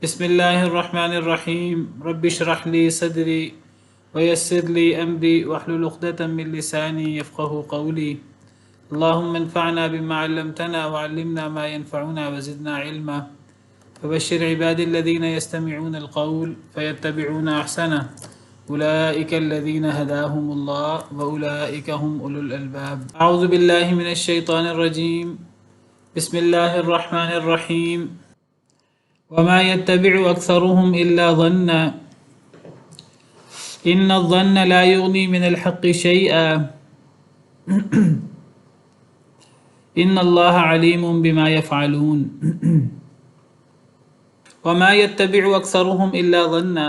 بسم الله الرحمن الرحيم رب اشرح لي صدري ويسر لي أمري واحلل عقدة من لساني يفقه قولي اللهم انفعنا بما علمتنا وعلمنا ما ينفعنا وزدنا علما فبشر عبادي الذين يستمعون القول فيتبعون أحسنه أولئك الذين هداهم الله وأولئك هم أولو الألباب. أعوذ بالله من الشيطان الرجيم. بسم الله الرحمن الرحيم. وما يتبع أكثرهم إلا ظنا إن الظن لا يغني من الحق شيئا إن الله عليم بما يفعلون. وما يتبع أكثرهم إلا ظنا،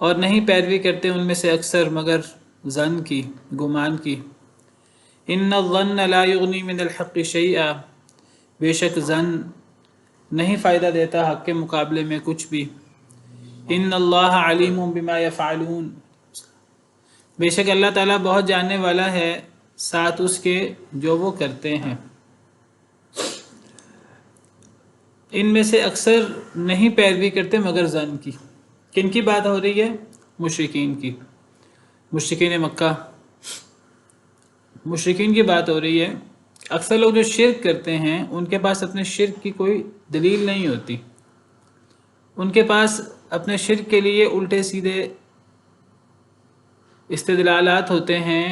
اور نہیں پیروی کرتے ان میں سے اکثر مگر ظن کی، گمان کی. ان الظن لا یغنی من الحق شیئا، بے شک ظن نہیں فائدہ دیتا حق کے مقابلے میں کچھ بھی. ان اللہ علیم بما یفعلون، بے شک اللہ تعالیٰ بہت جاننے والا ہے ساتھ اس کے جو وہ کرتے ہیں. ان میں سے اکثر نہیں پیروی کرتے مگر ظن کی. کن کی بات ہو رہی ہے؟ مشرکین کی، مشرکین مکہ، مشرکین کی بات ہو رہی ہے. اکثر لوگ جو شرک کرتے ہیں ان کے پاس اپنے شرک کی کوئی دلیل نہیں ہوتی. ان کے پاس اپنے شرک کے لیے الٹے سیدھے استدلالات ہوتے ہیں،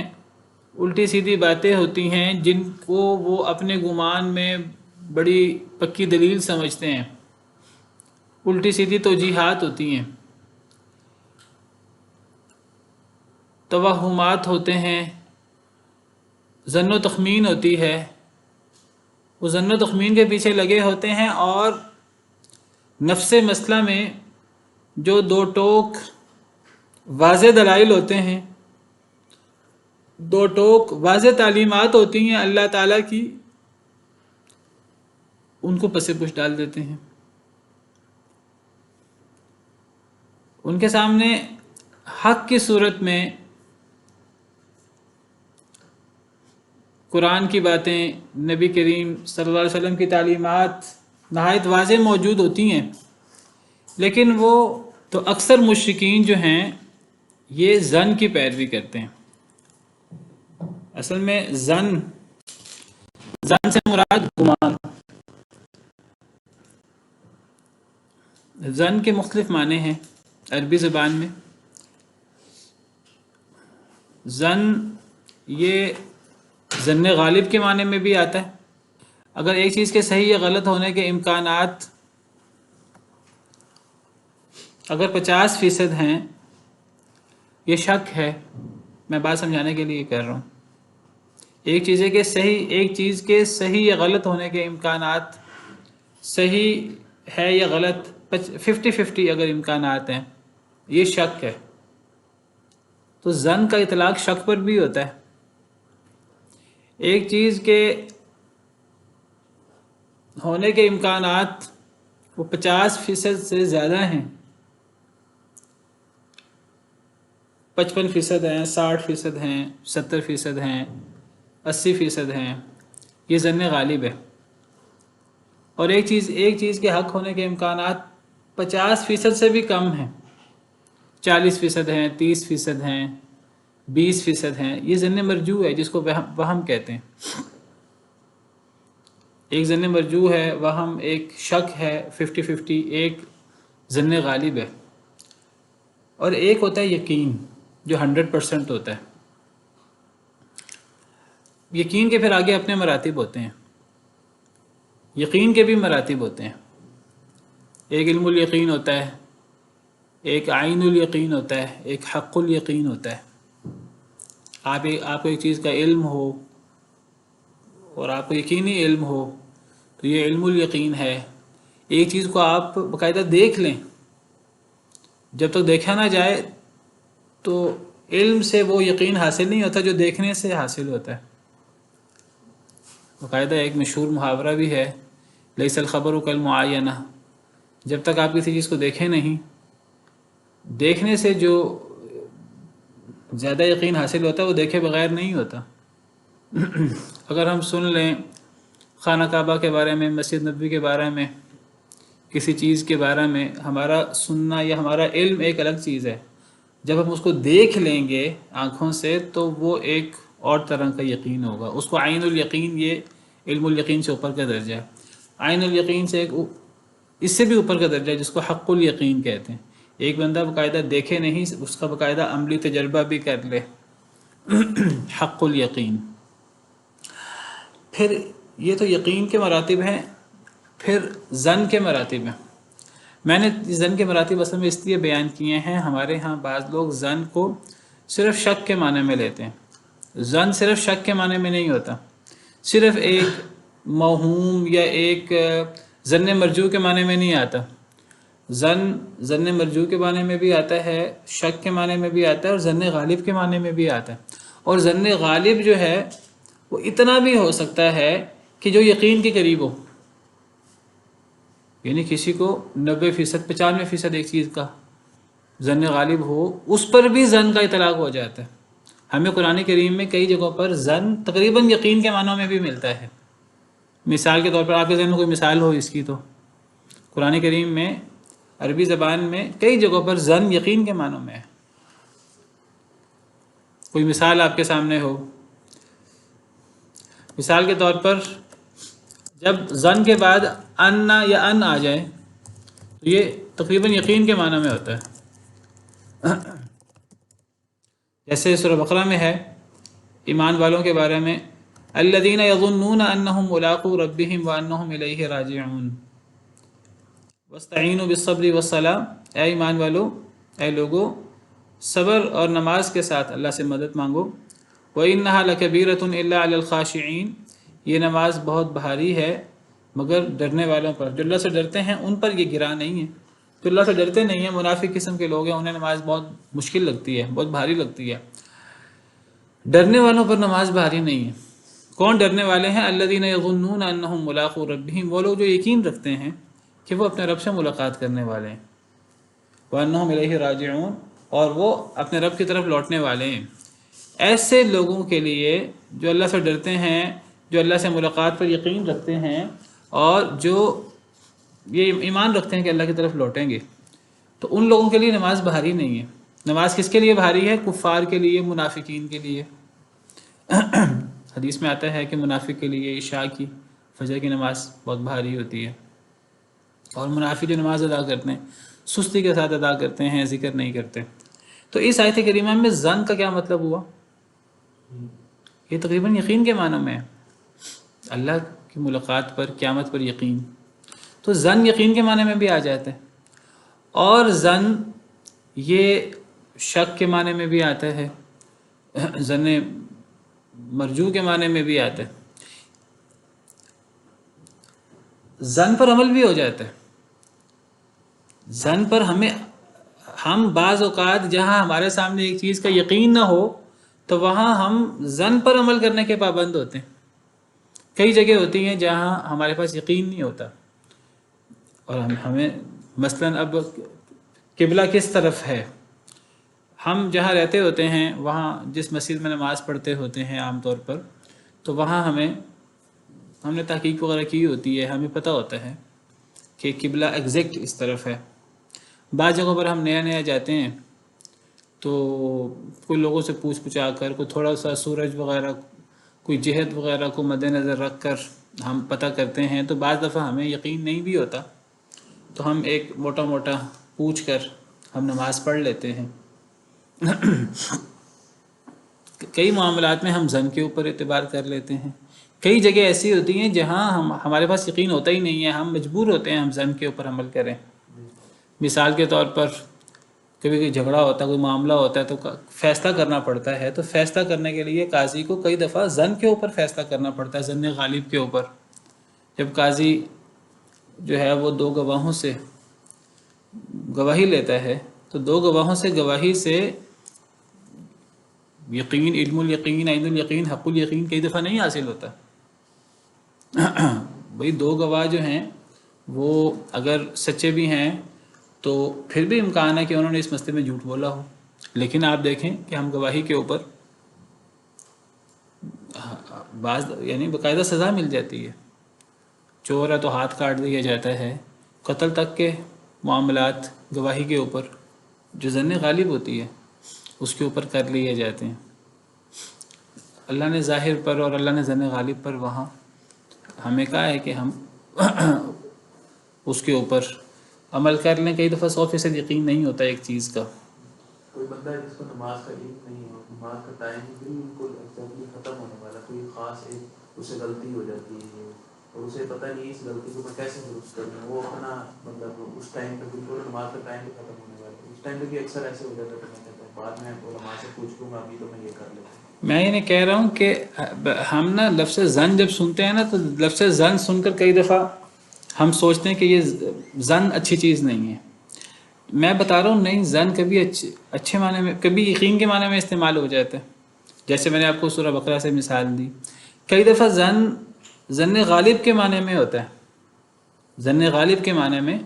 الٹی سیدھی باتیں ہوتی ہیں جن کو وہ اپنے گمان میں بڑی پکی دلیل سمجھتے ہیں. الٹی سیدھی توجیحات ہوتی ہیں، توہمات ہوتے ہیں، ظن و تخمین ہوتی ہے. وہ ظن و تخمین کے پیچھے لگے ہوتے ہیں اور نفس مسئلہ میں جو دو ٹوک واضح دلائل ہوتے ہیں، دو ٹوک واضح تعلیمات ہوتی ہیں اللہ تعالیٰ کی، ان کو پس پش ڈال دیتے ہیں. ان کے سامنے حق کی صورت میں قرآن کی باتیں، نبی کریم صلی اللہ علیہ وسلم کی تعلیمات نہایت واضح موجود ہوتی ہیں، لیکن وہ تو اکثر مشرکین جو ہیں یہ ظن کی پیروی کرتے ہیں. اصل میں ظن سے مراد گمان. ظن کے مختلف معنی ہیں عربی زبان میں. ظن یہ ظن غالب کے معنی میں بھی آتا ہے. اگر ایک چیز کے صحیح یا غلط ہونے کے امکانات اگر 50% ہیں، یہ شک ہے. میں بات سمجھانے کے لیے کر رہا ہوں. ایک چیز کے صحیح یا غلط ہونے کے امکانات، صحیح ہے یا غلط 50-50 اگر امکانات ہیں، یہ شک ہے. تو ظن کا اطلاق شک پر بھی ہوتا ہے. ایک چیز کے ہونے کے امکانات وہ 50% سے زیادہ ہیں، 55% ہیں، 60% ہیں، 70% ہیں، 80% ہیں، یہ ظن غالب ہے. اور ایک چیز کے حق ہونے کے امکانات 50% سے بھی کم ہیں، 40% ہیں، 30% ہیں، 20% ہیں، یہ ظن مرجوح ہے جس کو وہم کہتے ہیں. ایک ظن مرجوح ہے، وہم ایک شک ہے 50-50، ایک ظن غالب ہے. اور ایک ہوتا ہے یقین جو 100% ہوتا ہے. یقین کے پھر آگے اپنے مراتب ہوتے ہیں. یقین کے بھی مراتب ہوتے ہیں. ایک علم الیقین ہوتا ہے، ایک عین الیقین ہوتا ہے، ایک حق الیقین ہوتا ہے. آپ کو ایک چیز کا علم ہو اور آپ کو یقینی علم ہو تو یہ علم الیقین ہے. ایک چیز کو آپ باقاعدہ دیکھ لیں، جب تک دیکھا نہ جائے تو علم سے وہ یقین حاصل نہیں ہوتا جو دیکھنے سے حاصل ہوتا ہے. باقاعدہ ایک مشہور محاورہ بھی ہے، لیس الخبر کالمعاینہ. جب تک آپ کسی چیز کو دیکھیں نہیں، دیکھنے سے جو زیادہ یقین حاصل ہوتا ہے وہ دیکھے بغیر نہیں ہوتا. اگر ہم سن لیں خانہ کعبہ کے بارے میں، مسجد نبوی کے بارے میں کسی چیز کے بارے میں ہمارا سننا یا ہمارا علم ایک الگ چیز ہے، جب ہم اس کو دیکھ لیں گے آنکھوں سے تو وہ ایک اور طرح کا یقین ہوگا، اس کو عین الیقین، یہ علم الیقین سے اوپر کا درجہ ہے، عین الیقین سے اس سے بھی اوپر کا درجہ ہے جس کو حق الیقین کہتے ہیں۔ ایک بندہ باقاعدہ دیکھے نہیں، اس کا باقاعدہ عملی تجربہ بھی کر لے، حق الیقین۔ پھر یہ تو یقین کے مراتب ہیں، پھر ظن کے مراتب ہیں۔ میں نے ظن کے مراتب اصل میں اس لیے بیان کیے ہیں، ہمارے ہاں بعض لوگ ظن کو صرف شک کے معنی میں لیتے ہیں۔ ظن صرف شک کے معنی میں نہیں ہوتا، صرف ایک موہوم یا ایک ظن مرجو کے معنی میں نہیں آتا۔ ظن مرجو کے معنی میں بھی آتا ہے، شک کے معنی میں بھی آتا ہے، اور ظن غالب کے معنی میں بھی آتا ہے۔ اور ظن غالب جو ہے وہ اتنا بھی ہو سکتا ہے کہ جو یقین کے قریب ہو، یعنی کسی کو 90%، 95% ایک چیز کا ظن غالب ہو، اس پر بھی ظن کا اطلاق ہو جاتا ہے۔ ہمیں قرآن کریم میں کئی جگہوں پر ظن تقریباً یقین کے معنوں میں بھی ملتا ہے۔ مثال کے طور پر آپ کے ذہن میں کوئی مثال ہو اس کی، تو قرآن کریم میں عربی زبان میں کئی جگہوں پر ظن یقین کے معنوں میں ہے۔ کوئی مثال آپ کے سامنے ہو، مثال کے طور پر جب ظن کے بعد ان یا ان آ جائے تو یہ تقریباً یقین کے معنی میں ہوتا ہے۔ جیسے سورہ بقرہ میں ہے ایمان والوں کے بارے میں، الذین یظنون انہم ملاقو ربہم وانہم الیہ راجعون واستعینوا بالصبر والصلاۃ، اے ایمان والو، اے لوگو، صبر اور نماز کے ساتھ اللہ سے مدد مانگو۔ وَإِنَّهَا لَكَبِيرَةٌ إِلَّا عَلَى الْخَاشِعِينَ، یہ نماز بہت بھاری ہے مگر ڈرنے والوں پر، جو اللہ سے ڈرتے ہیں ان پر یہ گراں نہیں ہے۔ جو اللہ سے ڈرتے نہیں ہیں، منافق قسم کے لوگ ہیں، انہیں نماز بہت مشکل لگتی ہے، بہت بھاری لگتی ہے۔ ڈرنے والوں پر نماز بھاری نہیں ہے۔ کون ڈرنے والے ہیں؟ الذین یظنون انہم ملاقو ربہم، وہ لوگ جو یقین رکھتے ہیں کہ وہ اپنے رب سے ملاقات کرنے والے ہیں، وانہم الیہ راجعون، اور وہ اپنے رب کی طرف لوٹنے والے ہیں۔ ایسے لوگوں کے لیے جو اللہ سے ڈرتے ہیں، جو اللہ سے ملاقات پر یقین رکھتے ہیں، اور جو یہ ایمان رکھتے ہیں کہ اللہ کی طرف لوٹیں گے، تو ان لوگوں کے لیے نماز بھاری نہیں ہے۔ نماز کس کے لیے بھاری ہے؟ کفار کے لیے، منافقین کے لیے۔ حدیث میں آتا ہے کہ منافق کے لیے عشاء کی، فجر کی نماز بہت بھاری ہوتی ہے، اور منافق جو نماز ادا کرتے ہیں سستی کے ساتھ ادا کرتے ہیں، ذکر نہیں کرتے۔ تو اس آیت کریمہ میں ظن کا کیا مطلب ہوا؟ یہ تقریباً یقین کے معنی میں ہے، اللہ کی ملاقات پر، قیامت پر یقین۔ تو ظن یقین کے معنی میں بھی آ جاتے ہیں، اور ظن یہ شک کے معنی میں بھی آتا ہے، ظن مرجو کے معنی میں بھی آتا ہے، ظن پر عمل بھی ہو جاتا ہے۔ ظن پر ہم بعض اوقات جہاں ہمارے سامنے ایک چیز کا یقین نہ ہو تو وہاں ہم ظن پر عمل کرنے کے پابند ہوتے ہیں۔ کئی جگہ ہوتی ہیں جہاں ہمارے پاس یقین نہیں ہوتا، اور ہمیں مثلاً اب قبلہ کس طرف ہے، ہم جہاں رہتے ہوتے ہیں وہاں جس مسجد میں نماز پڑھتے ہوتے ہیں عام طور پر، تو وہاں ہم نے تحقیق وغیرہ کی ہوتی ہے، ہمیں پتہ ہوتا ہے کہ قبلہ ایگزیکٹ اس طرف ہے۔ بعض جگہوں پر ہم نیا جاتے ہیں تو کوئی لوگوں سے پوچھ پچھا کر، کوئی تھوڑا سا سورج وغیرہ، کوئی جہت وغیرہ کو مد نظر رکھ کر ہم پتہ کرتے ہیں، تو بعض دفعہ ہمیں یقین نہیں بھی ہوتا تو ہم ایک موٹا پوچھ کر ہم نماز پڑھ لیتے ہیں۔ کئی معاملات میں ہم ظن کے اوپر اعتبار کر لیتے ہیں۔ کئی جگہ ایسی ہوتی ہیں جہاں ہمارے پاس یقین ہوتا ہی نہیں ہے، ہم مجبور ہوتے ہیں ہم ظن کے اوپر عمل کریں۔ مثال کے طور پر کبھی کوئی جھگڑا ہوتا ہے، کوئی معاملہ ہوتا ہے تو فیصلہ کرنا پڑتا ہے، تو فیصلہ کرنے کے لیے قاضی کو کئی دفعہ ظن کے اوپر فیصلہ کرنا پڑتا ہے، ظن غالب کے اوپر۔ جب قاضی جو ہے وہ 2 گواہوں سے گواہی لیتا ہے تو 2 گواہوں سے گواہی سے یقین، علم الیقین، عین الیقین، حق الیقین کئی دفعہ نہیں حاصل ہوتا۔ بھئی 2 گواہ جو ہیں وہ اگر سچے بھی ہیں تو پھر بھی امکان ہے کہ انہوں نے اس مسئلے میں جھوٹ بولا ہو، لیکن آپ دیکھیں کہ ہم گواہی کے اوپر بعض باقاعدہ سزا مل جاتی ہے۔ چور ہے تو ہاتھ کاٹ دیا جاتا ہے، قتل تک کے معاملات گواہی کے اوپر جو ظن غالب ہوتی ہے اس کے اوپر کر لیے جاتے ہیں۔ اللہ نے ظاہر پر اور اللہ نے ظن غالب پر وہاں ہمیں کہا ہے کہ ہم اس کے اوپر عمل کر لیں۔ کئی دفعہ 100% یقین نہیں ہوتا ایک چیز کا۔ کوئی بندہ ہے جس کو نماز کا علم نہیں ہو، نماز کا ٹائم بالکل ایگزیکٹلی ختم ہونے والا، کوئی خاص ایک اسے غلطی ہو جاتی ہے اور اسے پتہ نہیں اس غلطی کو میں کیسے درست کروں، وہ اپنا مطلب اس ٹائم پہ بالکل نماز کا ٹائم بھی ختم ہونے والا ہے، اس ٹائم پہ بھی اکثر ایسے ہو جاتا ہے کہ میں کہتا ہوں بعد میں علماء سے پوچھ لوں گا، ابھی تو میں یہ کر لیتا ہوں۔ میں یہ نہیں کہہ رہا ہوں کہ ہم نا لفظ زن جب سنتے ہیں نا تو لفظ زن سن کر کئی دفعہ ہم سوچتے ہیں کہ یہ زن اچھی چیز نہیں ہے۔ میں بتا رہا ہوں نہیں، زن کبھی اچھے معنی میں، کبھی یقین کے معنی میں استعمال ہو جاتا ہے۔ جیسے میں نے آپ کو سورہ بقرہ سے مثال دی، کئی دفعہ ظن غالب کے معنی میں ہوتا ہے، ظن غالب کے معنی میں،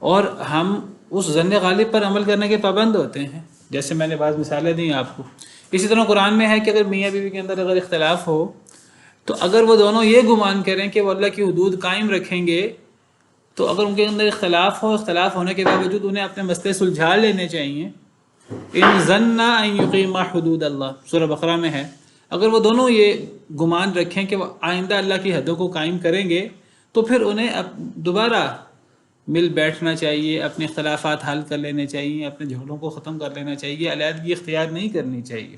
اور ہم اس ظن غالب پر عمل کرنے کے پابند ہوتے ہیں، جیسے میں نے بعض مثالیں دی آپ کو۔ اسی طرح قرآن میں ہے کہ اگر میاں بیوی کے اندر اگر اختلاف ہو تو اگر وہ دونوں یہ گمان کریں کہ وہ اللہ کی حدود قائم رکھیں گے، تو اگر ان کے اندر اختلاف ہو، اختلاف ہونے کے باوجود انہیں اپنے مسئلے سلجھا لینے چاہیے۔ ان ظنا ان یقیما حدود اللہ، سورہ بقرہ میں ہے، اگر وہ دونوں یہ گمان رکھیں کہ وہ آئندہ اللہ کی حدوں کو قائم کریں گے تو پھر انہیں دوبارہ مل بیٹھنا چاہیے، اپنے اختلافات حل کر لینے چاہیے، اپنے جھگڑوں کو ختم کر لینا چاہیے، علیحدگی اختیار نہیں کرنی چاہیے۔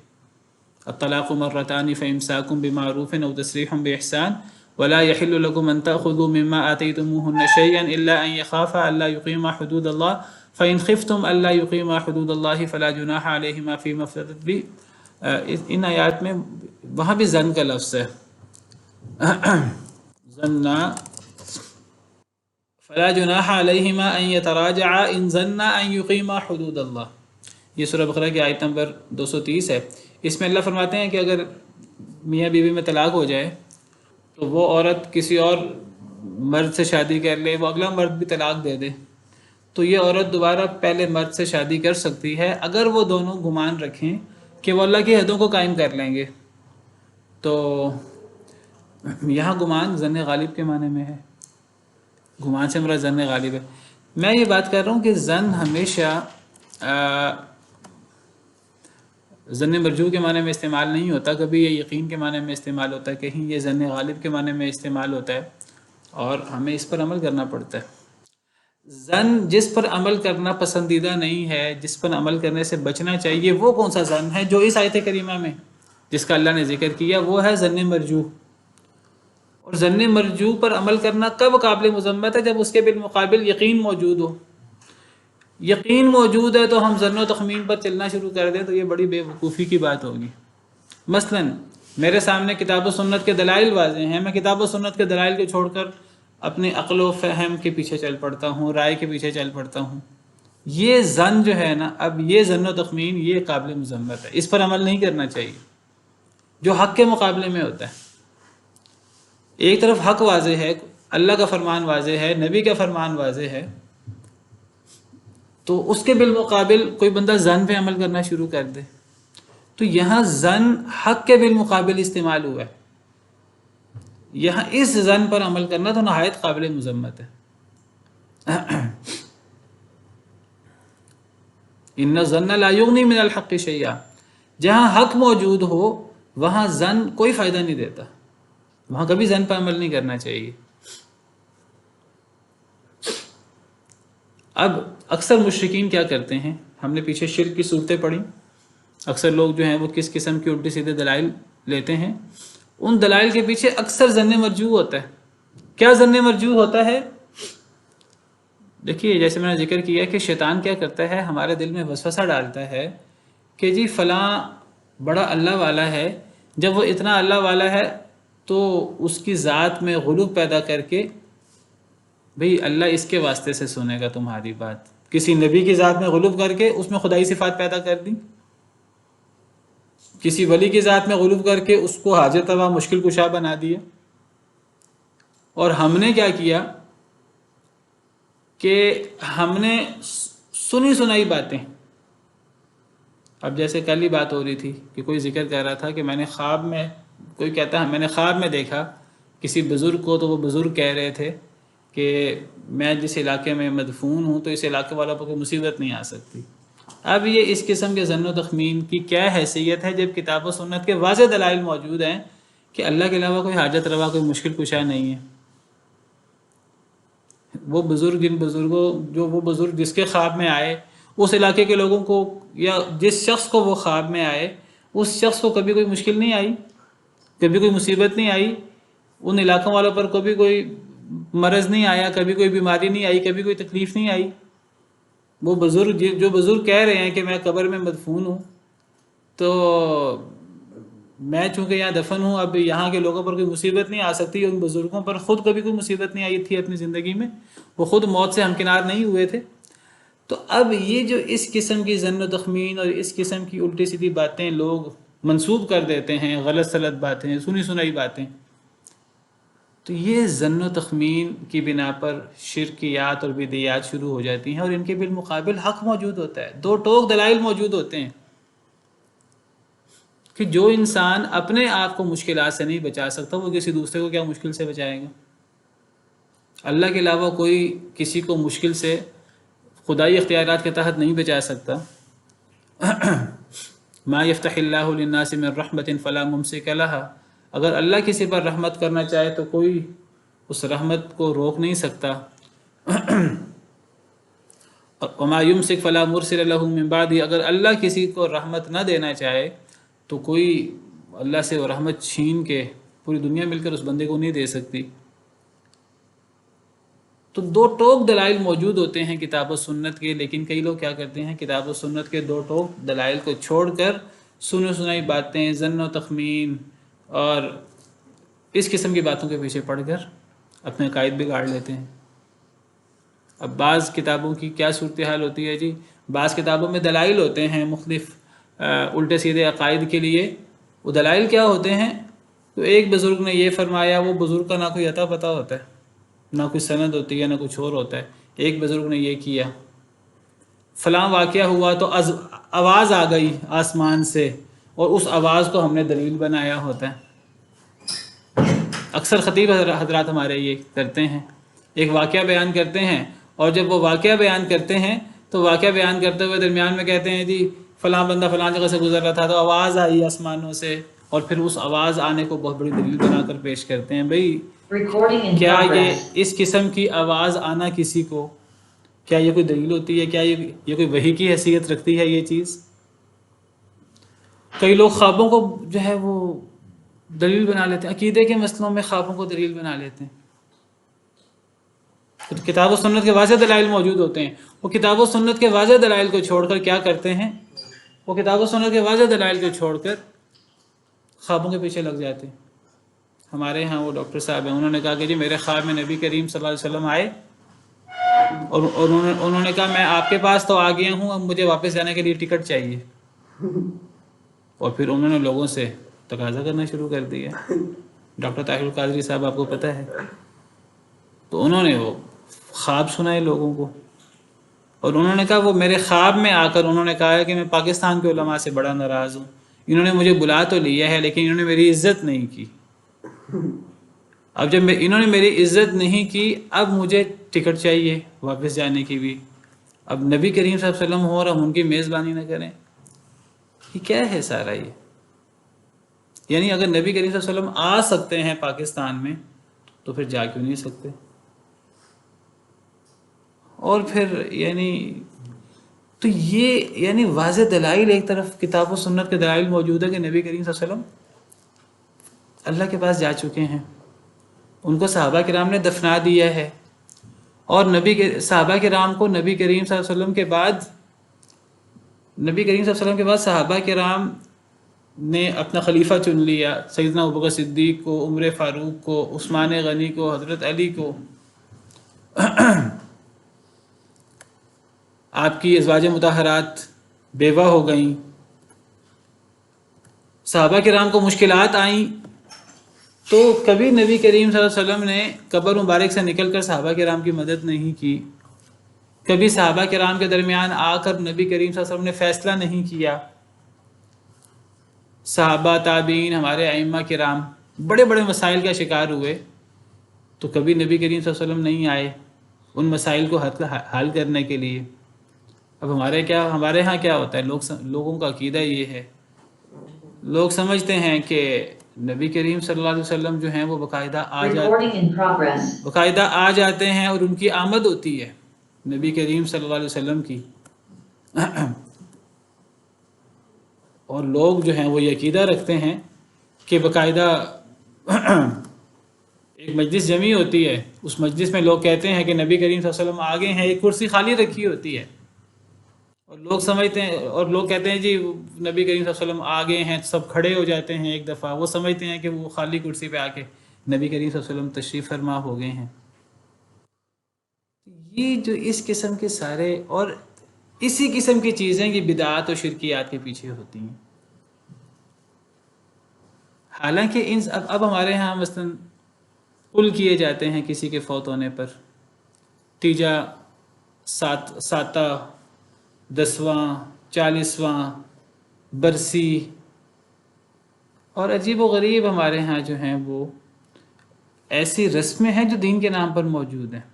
الطلاق مرتان فامساک بمعروف او تسریح باحسان ولا يحل لكم ان تاخذوا مما اتيتموهن شيئا الا ان يخافا الا يقيما حدود الله فان خفتم الا يقيما حدود الله فلا جناح عليهما فيما افتدت به۔ ان آیات میں وہاں بھی زن کا لفظ ہے، ظنا فلا جناح علیہما ان یتراجعا ان ظنا ان یقیما حدود اللہ، یہ سورہ بقرہ کی آیت نمبر 230 ہے۔ اس میں اللہ فرماتے ہیں کہ اگر میاں بیوی میں طلاق ہو جائے تو وہ عورت کسی اور مرد سے شادی کر لے، وہ اگلا مرد بھی طلاق دے دے، تو یہ عورت دوبارہ پہلے مرد سے شادی کر سکتی ہے اگر وہ دونوں گمان رکھیں کہ وہ اللہ کی حدوں کو قائم کر لیں گے۔ تو یہاں گمان ظن غالب کے معنی میں ہے، گمان سے مراد ظن غالب ہے۔ میں یہ بات کر رہا ہوں کہ ظن ہمیشہ ظن مرجوع کے معنی میں استعمال نہیں ہوتا، کبھی یہ یقین کے معنی میں استعمال ہوتا ہے، کہیں یہ ظن غالب کے معنی میں استعمال ہوتا ہے، اور ہمیں اس پر عمل کرنا پڑتا ہے۔ ظن جس پر عمل کرنا پسندیدہ نہیں ہے، جس پر عمل کرنے سے بچنا چاہیے، وہ کون سا ظن ہے؟ جو اس آیت کریمہ میں جس کا اللہ نے ذکر کیا وہ ہے ظن مرجوع۔ اور ظن مرجوع پر عمل کرنا کب قابل مذمت ہے؟ جب اس کے بالمقابل یقین موجود ہو۔ یقین موجود ہے تو ہم ظن و تخمین پر چلنا شروع کر دیں تو یہ بڑی بے وقوفی کی بات ہوگی۔ مثلا میرے سامنے کتاب و سنت کے دلائل واضح ہیں، میں کتاب و سنت کے دلائل کو چھوڑ کر اپنے عقل و فہم کے پیچھے چل پڑتا ہوں، رائے کے پیچھے چل پڑتا ہوں، یہ ظن جو ہے نا، اب یہ ظن و تخمین یہ قابل مذمت ہے، اس پر عمل نہیں کرنا چاہیے جو حق کے مقابلے میں ہوتا ہے۔ ایک طرف حق واضح ہے، اللہ کا فرمان واضح ہے، نبی کا فرمان واضح ہے، تو اس کے بالمقابل کوئی بندہ ظن پہ عمل کرنا شروع کر دے، تو یہاں ظن حق کے بالمقابل استعمال ہوا ہے، یہاں اس ظن پر عمل کرنا تو نہایت قابل مذمت ہے۔ ان الظن لا یغنی من الحق شیئا، جہاں حق موجود ہو وہاں ظن کوئی فائدہ نہیں دیتا، وہاں کبھی ظن پر عمل نہیں کرنا چاہیے۔ اب اکثر مشرکین کیا کرتے ہیں، ہم نے پیچھے شرک کی صورتیں پڑھی، اکثر لوگ جو ہیں وہ کس قسم کے الٹے سیدھے دلائل لیتے ہیں، ان دلائل کے پیچھے اکثر ظن مرجوع ہوتا ہے۔ کیا ظن مرجوع ہوتا ہے؟ دیکھیے جیسے میں نے ذکر کیا کہ شیطان کیا کرتا ہے، ہمارے دل میں وسوسہ ڈالتا ہے کہ جی فلاں بڑا اللہ والا ہے، جب وہ اتنا اللہ والا ہے تو اس کی ذات میں غلو پیدا کر کے بھئی اللہ اس کے واسطے سے سنے گا تمہاری بات، کسی نبی کی ذات میں غلو کر کے اس میں خدائی صفات پیدا کر دی، کسی ولی کی ذات میں غلو کر کے اس کو حاجت روا مشکل کشا بنا دیا۔ اور ہم نے کیا کیا کہ ہم نے سنی سنائی باتیں، اب جیسے کل ہی بات ہو رہی تھی کہ کوئی ذکر کر رہا تھا کہ میں نے خواب میں، کوئی کہتا ہے میں نے خواب میں دیکھا کسی بزرگ کو، تو وہ بزرگ کہہ رہے تھے کہ میں جس علاقے میں مدفون ہوں تو اس علاقے والوں پر کوئی مصیبت نہیں آ سکتی۔ اب یہ اس قسم کے ظن و تخمین کی کیا حیثیت ہے جب کتاب و سنت کے واضح دلائل موجود ہیں کہ اللہ کے علاوہ کوئی حاجت روا، کوئی مشکل کشا نہیں ہے۔ وہ بزرگ، جن بزرگوں، جو وہ بزرگ جس کے خواب میں آئے، اس علاقے کے لوگوں کو یا جس شخص کو وہ خواب میں آئے، اس شخص کو کبھی کوئی مشکل نہیں آئی، کبھی کوئی مصیبت نہیں آئی، ان علاقوں والوں پر کبھی کوئی مرض نہیں آیا، کبھی کوئی بیماری نہیں آئی، کبھی کوئی تکلیف نہیں آئی۔ وہ بزرگ جو بزرگ کہہ رہے ہیں کہ میں قبر میں مدفون ہوں، تو میں چونکہ یہاں دفن ہوں، اب یہاں کے لوگوں پر کوئی مصیبت نہیں آ سکتی۔ ان بزرگوں پر خود کبھی کوئی مصیبت نہیں آئی تھی اپنی زندگی میں، وہ خود موت سے ہمکنار نہیں ہوئے تھے۔ تو اب یہ جو اس قسم کی ظن و تخمین اور اس قسم کی الٹی سیدھی باتیں لوگ منسوب کر دیتے ہیں، غلط سلط باتیں، سنی سنائی باتیں، تو یہ ظن و تخمین کی بنا پر شرکیات اور بدعیات شروع ہو جاتی ہیں، اور ان کے بالمقابل حق موجود ہوتا ہے، دو ٹوک دلائل موجود ہوتے ہیں کہ جو انسان اپنے آپ کو مشکلات سے نہیں بچا سکتا، وہ کسی دوسرے کو کیا مشکل سے بچائے گا؟ اللہ کے علاوہ کوئی کسی کو مشکل سے خدائی اختیارات کے تحت نہیں بچا سکتا۔ ما یفتح اللہ للناس من رحمت فلا ممسک لها، اگر اللہ کسی پر رحمت کرنا چاہے تو کوئی اس رحمت کو روک نہیں سکتا۔ وما یمسک فلا مرسل له من بعدہ، اگر اللہ کسی کو رحمت نہ دینا چاہے تو کوئی اللہ سے وہ رحمت چھین کے پوری دنیا مل کر اس بندے کو نہیں دے سکتی۔ تو دو ٹوک دلائل موجود ہوتے ہیں کتاب و سنت کے، لیکن کئی لوگ کیا کرتے ہیں، کتاب و سنت کے دو ٹوک دلائل کو چھوڑ کر سنی سنائی باتیں، ظن و تخمین اور اس قسم کی باتوں کے پیچھے پڑھ کر اپنے عقائد بگاڑ لیتے ہیں۔ اب بعض کتابوں کی کیا صورتحال ہوتی ہے جی، بعض کتابوں میں دلائل ہوتے ہیں مختلف الٹے سیدھے عقائد کے لیے۔ وہ دلائل کیا ہوتے ہیں؟ تو ایک بزرگ نے یہ فرمایا، وہ بزرگ کا نہ کوئی عطا پتہ ہوتا ہے، نہ کوئی سند ہوتی ہے، نہ کچھ اور ہوتا ہے۔ ایک بزرگ نے یہ کیا، فلاں واقعہ ہوا تو آواز آ گئی آسمان سے، اور اس آواز کو ہم نے دلیل بنایا ہوتا ہے۔ اکثر خطیب حضرات ہمارے یہ کرتے ہیں، ایک واقعہ بیان کرتے ہیں، اور جب وہ واقعہ بیان کرتے ہیں تو واقعہ بیان کرتے ہوئے درمیان میں کہتے ہیں جی فلاں بندہ فلاں جگہ سے گزر رہا تھا تو آواز آئی آسمانوں سے، اور پھر اس آواز آنے کو بہت بڑی دلیل بنا کر پیش کرتے ہیں۔ بھئی کیا یہ اس قسم کی آواز آنا کسی کو، کیا یہ کوئی دلیل ہوتی ہے؟ کیا یہ کوئی وحی کی حیثیت رکھتی ہے یہ چیز؟ کئی لوگ خوابوں کو جو ہے وہ دلیل بنا لیتے ہیں، عقیدے کے مسئلوں میں خوابوں کو دلیل بنا لیتے ہیں۔ تو کتاب و سنت کے واضح دلائل موجود ہوتے ہیں، وہ کتاب و سنت کے واضح دلائل کو چھوڑ کر کیا کرتے ہیں؟ وہ کتاب و سنت کے واضح دلائل کو چھوڑ کر خوابوں کے پیچھے لگ جاتے ہیں۔ ہمارے ہاں وہ ڈاکٹر صاحب ہیں، انہوں نے کہا کہ جی میرے خواب میں نبی کریم صلی اللہ علیہ وسلم آئے، اور انہوں نے کہا میں آپ کے پاس تو آ گیا ہوں، اب مجھے واپس جانے کے لیے ٹکٹ چاہیے۔ اور پھر انہوں نے لوگوں سے تقاضا کرنا شروع کر دیا۔ ڈاکٹر طاہر القادری صاحب آپ کو پتہ ہے، تو انہوں نے وہ خواب سنائے لوگوں کو، اور انہوں نے کہا وہ میرے خواب میں آ کر انہوں نے کہا ہے کہ میں پاکستان کے علماء سے بڑا ناراض ہوں، انہوں نے مجھے بلا تو لیا ہے لیکن انہوں نے میری عزت نہیں کی۔ اب جب انہوں نے میری عزت نہیں کی، اب مجھے ٹکٹ چاہیے واپس جانے کی بھی۔ اب نبی کریم صلی اللہ علیہ وسلم ہو اور ہم ان کی میزبانی نہ کریں، یہ کیا ہے سارا؟ یہ یعنی اگر نبی کریم صلی اللہ علیہ وسلم آ سکتے ہیں پاکستان میں تو پھر جا کیوں نہیں سکتے؟ اور پھر تو یہ واضح دلائل، ایک طرف کتاب و سنت کے دلائل موجود ہے کہ نبی کریم صلی اللہ علیہ وسلم اللہ کے پاس جا چکے ہیں، ان کو صحابہ کرام نے دفنا دیا ہے، اور صحابہ کرام کو نبی کریم صلی اللہ علیہ وسلم کے بعد صحابہ کرام نے اپنا خلیفہ چن لیا، سیدنا ابوبکر صدیق کو، عمر فاروق کو، عثمان غنی کو، حضرت علی کو۔ آپ کی ازواج مطہرات بیوہ ہو گئیں، صحابہ کرام کو مشکلات آئیں، تو کبھی نبی کریم صلی اللہ علیہ وسلم نے قبر مبارک سے نکل کر صحابہ کرام کی مدد نہیں کی، کبھی صحابہ کرام کے درمیان آ کر نبی کریم صلی اللہ علیہ وسلم نے فیصلہ نہیں کیا۔ صحابہ، تابعین، ہمارے ائمہ کرام بڑے بڑے مسائل کا شکار ہوئے، تو کبھی نبی کریم صلی اللہ علیہ وسلم نہیں آئے ان مسائل کو حل کرنے کے لیے۔ اب ہمارے ہاں کیا ہوتا ہے، لوگوں کا عقیدہ یہ ہے، لوگ سمجھتے ہیں کہ نبی کریم صلی اللہ علیہ وسلم جو ہیں وہ باقاعدہ آ جاتے ہیں اور ان کی آمد ہوتی ہے نبی کریم صلی اللہ علیہ وسلم کی، اور لوگ جو ہیں وہ یہ عقیدہ رکھتے ہیں کہ باقاعدہ ایک مجلس جمعی ہوتی ہے، اس مجلس میں لوگ کہتے ہیں کہ نبی کریم صلی اللہ علیہ وسلم آ گئے ہیں، ایک کرسی خالی رکھی ہوتی ہے، اور لوگ سمجھتے ہیں اور لوگ کہتے ہیں جی نبی کریم صلی اللہ علیہ وسلم آ گئے ہیں، سب کھڑے ہو جاتے ہیں ایک دفعہ، وہ سمجھتے ہیں کہ وہ خالی کرسی پہ آ کے نبی کریم صلی اللہ علیہ وسلم تشریف فرما ہو گئے ہیں۔ یہ جو اس قسم کے سارے اور اسی قسم کی چیزیں یہ بدعات و شرکیات کے پیچھے ہوتی ہیں۔ حالانکہ اب ہمارے ہاں مثلاً قل کیے جاتے ہیں کسی کے فوت ہونے پر، تیجا، ساتہ، 10واں، 40واں برسی، اور عجیب و غریب ہمارے ہاں جو ہیں وہ ایسی رسمیں ہیں جو دین کے نام پر موجود ہیں۔